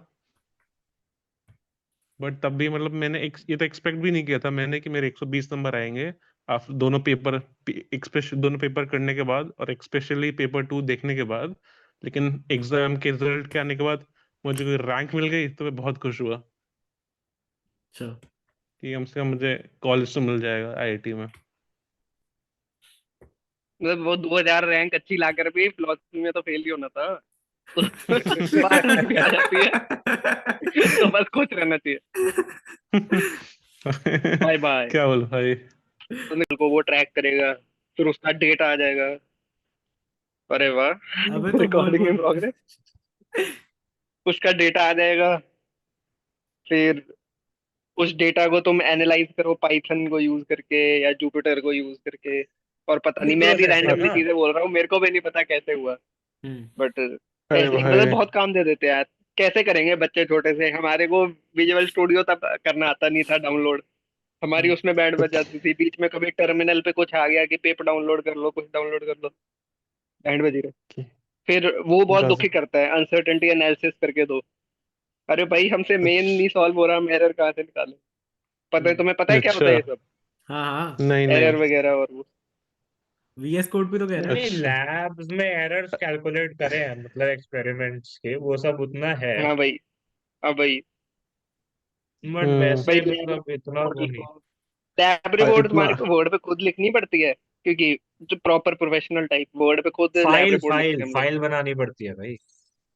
बट तब भी मतलब ये तो एक्सपेक्ट भी नहीं किया था मैंने कि मेरे 120 नंबर आएंगे। आप दोनों पेपर करने के बाद, और स्पेशली पेपर 2 देखने के बाद। लेकिन एग्जाम के रिजल्ट के आने के बाद मुझे कोई रैंक मिल गई तो मैं बहुत खुश हुआ अच्छा। कि कम से कम मुझे कॉलेज तो मिल जाएगा आईआईटी में। मतलब वो 2,000 रैंक अच्छी लाकर भी फिलोसफी में तो फेल ही होना था। तो पास भी आ जाती है तो बस खुश रहना चाहिए। Bye bye. क्या बोल भाई। तो निकल को वो ट्रैक करेगा, फिर उसका डेट आ जाएगा। अरे वाह अबे तो बोल रिकॉर्डिंग इन बोल। प्रोग्रेस। उसका डेटा आ जाएगा, फिर उस डेटा को तुम एनालाइज करो पाइथन को यूज करके या जुपिटर को यूज करके। और पता वही नहीं, मैं भी प्रोसेस है रैंडमली ना। चीजें बोल रहा हूँ, मेरे को भी नहीं पता कैसे हुआ। हम्म। बट अरे ऐसे मतलब भाई। बहुत काम दे देते हैं यार। कैसे करेंगे बच्चे छोटे से, हमारे को विजुअल स्टूडियो तब करना आता नहीं था डाउनलोड। हमारी हम्म। उसमें बैंड बज जाती थी, बीच में कभी टर्मिनल पे कुछ आ गया कि पेप डाउनलोड कर लो, कुछ डाउनलोड कर लो, बैंड बजी रहे। फिर वो बहुत दुखी गजब। करता है, अनसर्टेनिटी एनालिसिस करके दो। अरे भाई हमसे मेन नहीं सॉल्व हो रहा, हम एरर कहाँ से निकालें? पता है हम्म। तुम्हें, पता है क्या होता अच्छा। है ये सब? हाँ हाँ। नहीं एरर नहीं। वगैरह और वो। VS कोड भी तो कह रहा है। नहीं, अच्छा। लैब्स में एरर्स कैलकुलेट करे हैं, मतलब एक्सपेरिमेंट्स के वो सब उतना है। हाँ भाई। हाँ भाई। बट हम्म। भाई वैसे लैब मतलब इतना रिपोर्ट वो नहीं। लिखो, लैब रिपोर्ट इतना। तुम्हारे को वर्ड पे खुद लिखनी पड़ती है, क्योंकि जो प्रॉपर प्रोफेशनल टाइप वर्ड पे खुद लैब फाइल रिपोर्ट लिखते फाइल हैं हम लोग। फाइल बनानी पड़ती है भाई।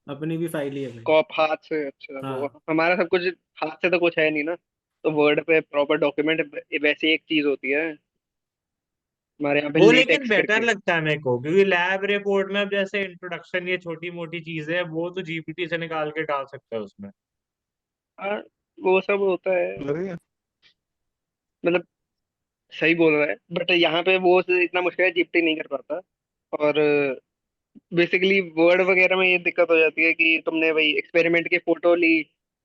अपनी भी फाइल ही है भाई। कॉप हाथ से, अच्छा वो हाँ। हमारा सब कुछ हाथ से तो कुछ है नहीं ना। तो वर्ड पे प्रॉपर डॉक्यूमेंट वैसे एक चीज होती है हमारे यहाँ पे वो लेकिन लेटेक्स बेटर करके। लगता है मेरे को, क्योंकि लैब रिपोर्ट में अब जैसे इंट्रोडक्शन, ये छोटी मोटी चीजें वो तो जीपीटी से निकाल के डाल सकता है उसमें। हाँ वो सब होता है। अरे। मतलब सही बोल रहा है, बट यहाँ पे वो इतना मुश्किल है, जीपीटी नहीं कर पाता। और बेसिकली वर्ड वगैरह में ये दिक्कत हो जाती है कि तुमने वही एक्सपेरिमेंट की फोटो ली,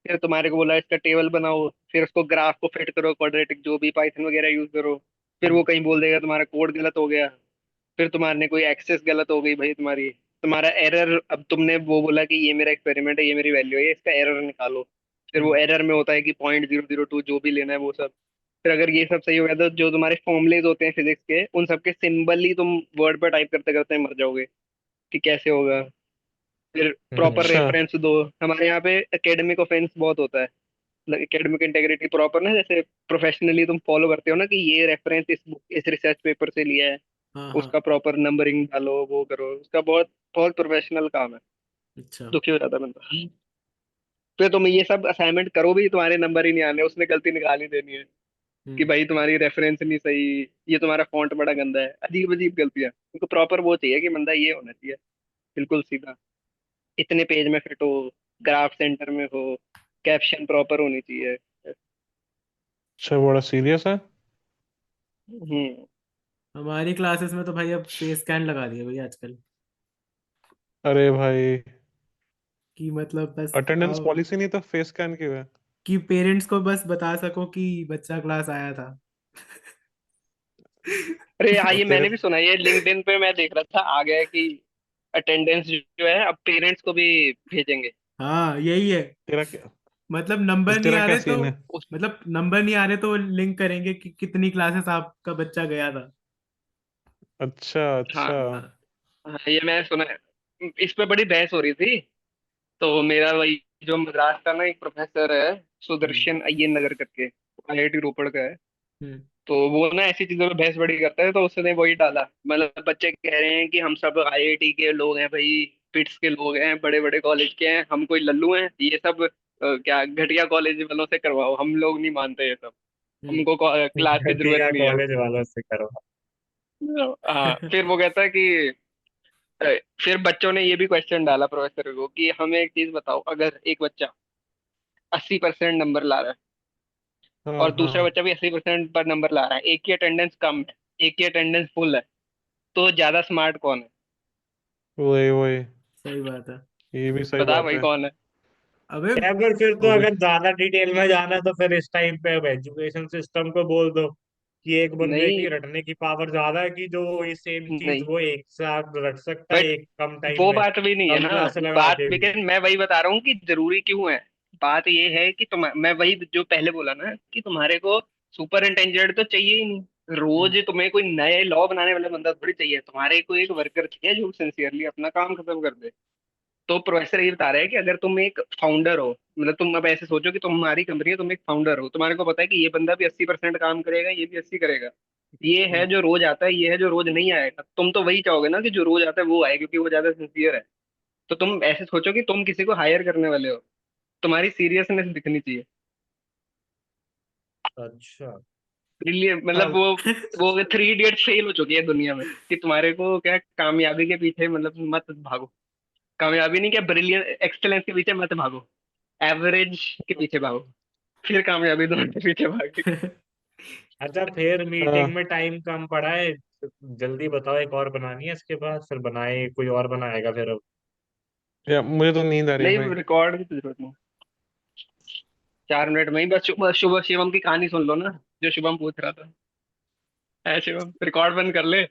फिर तुम्हारे को बोला इसका टेबल बनाओ, फिर उसको ग्राफ को फिट करो, क्वाड्रेटिक जो भी पाइथन वगैरह यूज करो। फिर वो हम्म। कहीं बोल देगा तुम्हारा कोड गलत हो गया। फिर तुम्हारे कोई एक्सेस गलत हो गई भाई तुम्हारी, तुम्हारा एरर। अब तुमने वो बोला कि ये मेरा एक्सपेरिमेंट है, ये मेरी वैल्यू है, इसका एरर निकालो। फिर वो हम्म। एरर में होता है कि 0.002 जो भी लेना है वो सब। फिर अगर ये सब सही हो गया तो जो तुम्हारे फॉर्मुलेज होते हैं फिजिक्स के, उन सबके सिंबल ही तुम वर्ड पर टाइप करते करते मर जाओगे कि कैसे होगा। फिर प्रॉपर अच्छा। रेफरेंस दो। हमारे यहाँ पे एकेडमिक ऑफेंस बहुत होता है, मतलब एकेडमिक इंटेग्रिटी प्रॉपर ना, जैसे प्रोफेशनली तुम फॉलो करते हो ना कि ये रेफरेंस इस बुक इस रिसर्च पेपर से लिया है, हाँ हाँ। उसका प्रॉपर नंबरिंग डालो, वो करो, उसका बहुत बहुत प्रोफेशनल काम है। अच्छा। दुखी हो जाता है बंदा। फिर तुम ये सब असाइनमेंट करो भी, तुम्हारे नंबर ही नहीं आने, उसने गलती निकाल ही देनी है कि हम्म। भाई तुम्हारी रेफरेंस नहीं सही, ये तुम्हारा फॉन्ट बड़ा गंदा है, अजीब अजीब गलतियां। उनको प्रॉपर वो चाहिए कि बंदा ये होना चाहिए, बिल्कुल सीधा, इतने पेज में फिट हो, ग्राफ सेंटर में हो, कैप्शन प्रॉपर होनी चाहिए। अच्छा, बड़ा सीरियस है। हम्म। हमारी क्लासेस में तो भाई अब फेस स्कैन लगा दिया भाई आजकल। अरे भाई, कि मतलब बस अटेंडेंस आओ, पॉलिसी नहीं तो फेस स्कैन क्यों है? कि पेरेंट्स को बस बता सको कि बच्चा क्लास आया था। अरे हाँ, और ये तेरे मैंने भी सुना, ये लिंक्डइन पे मैं देख रहा था, आ गया है कि अटेंडेंस जो है अब पेरेंट्स को भी भेजेंगे। हाँ यही है। तेरा क्या मतलब नंबर नहीं तेरा आ क्या रहे तो, सीन है? उस मतलब नंबर नहीं आ रहे तो लिंक करेंगे कि कितनी क्लासेस आपका बच्चा गया था। अच्छा हाँ अच्छा। हाँ। हाँ, ये मैंने सुना है। इस पे बड़ी बहस हो रही थी। तो मेरा वही जो मद्रास का ना एक प्रोफेसर है, हम्म। सुदर्शन अय्यर नगर करके, आईआईटी रोपड़ का है। हम्म। तो वो ना ऐसी चीजों पे बहस बड़ी करता है, तो उसने वही डाला, मतलब बच्चे कह रहे हैं कि हम सब आईआईटी के लोग हैं भाई, पिट्स के लोग हैं, बड़े बड़े कॉलेज के हैं, हम कोई लल्लू हैं, ये सब क्या घटिया कॉलेज वालों से करवाओ, हम लोग नहीं मानते ये सब, हम्म। हमको क्लास की जरूरत घटिया नहीं है। कॉलेज वालों से करो। हाँ फिर वो कहता है कि अ, फिर बच्चों ने ये भी क्वेश्चन डाला प्रोफेसर को कि हमें एक चीज बताओ, अगर एक बच्चा 80% नंबर ला रहा है, हाँ और दूसरा हाँ, बच्चा भी 80% पर नंबर ला रहा है, एक की अटेंडेंस कम है, एक की अटेंडेंस फुल है, तो ज्यादा स्मार्ट कौन है? वही वही, सही बात है। ये भी सही बता बात भाई है। कौन है? अबे या फिर तो वो भी, अगर ज्यादा डिटेल में जाना है तो फिर इस टाइम पे अब एजुकेशन सिस्टम को बोल दो कि एक बंदे की नहीं रटने की पावर ज्यादा है, कि जो वो सेम चीज नहीं, वो एक साथ रट सकता है बट एक कम टाइम वो में, बात भी नहीं है कम ना। क्लास लगा बात, के भी। लेकिन मैं वही बता रहा हूँ कि जरूरी क्यों है। बात ये है कि मैं वही जो पहले बोला ना कि तुम्हारे को सुपर इंटेलिजेंट तो चाहिए ही नहीं। हम्म, रोज तुम्हें कोई नए लॉ बनाने वाला बंदा थोड़ी चाहिए, तुम्हारे को एक वर्कर चाहिए जो सिंसियरली अपना काम खत्म कर दे। तो प्रोफेसर ये बता रहे हैं कि अगर तुम एक फाउंडर हो, मतलब तुम अब ऐसे सोचो कि तुम्हारी कंपनी है, तुम एक फाउंडर हो, तुम्हारे को पता है कि ये बंदा भी 80% काम करेगा, ये भी 80 करेगा, ये है हम्म, जो रोज आता है, ये है जो रोज नहीं आएगा, तुम तो वही चाहोगे ना कि जो रोज आता है वो आए, क्योंकि वो ज्यादा सिंसियर है। तो तुम ऐसे सोचो कि तुम किसी को हायर करने वाले हो, तुम्हारी सीरियसनेस दिखनी चाहिए। अच्छा। इसलिए मतलब अब वो 3 इडियट फेल हो चुकी है दुनिया में कि तुम्हारे को क्या कामयाबी के पीछे मतलब मत भागो। कामयाबी नहीं, क्या ब्रिलियंट एक्सेलेंस के पीछे मत भागो, एवरेज के पीछे भागो, फिर कामयाबी दोनों के पीछे भागे। अच्छा, फिर मीटिंग हाँ, में टाइम कम पड़ा है, जल्दी बताओ, एक और बनानी है इसके बाद, फिर बनाए कोई और बनाएगा फिर अब। या मुझे तो नींद आ रही है भाई। नहीं, रिकॉर्ड की तो जरूरत नहीं। 4 मिनट में ही बस शुभ शुभ शिवम की कहानी सुन लो ना, जो शुभम पूछ रहा था। है शिवम, रिकॉर्ड बंद कर ले।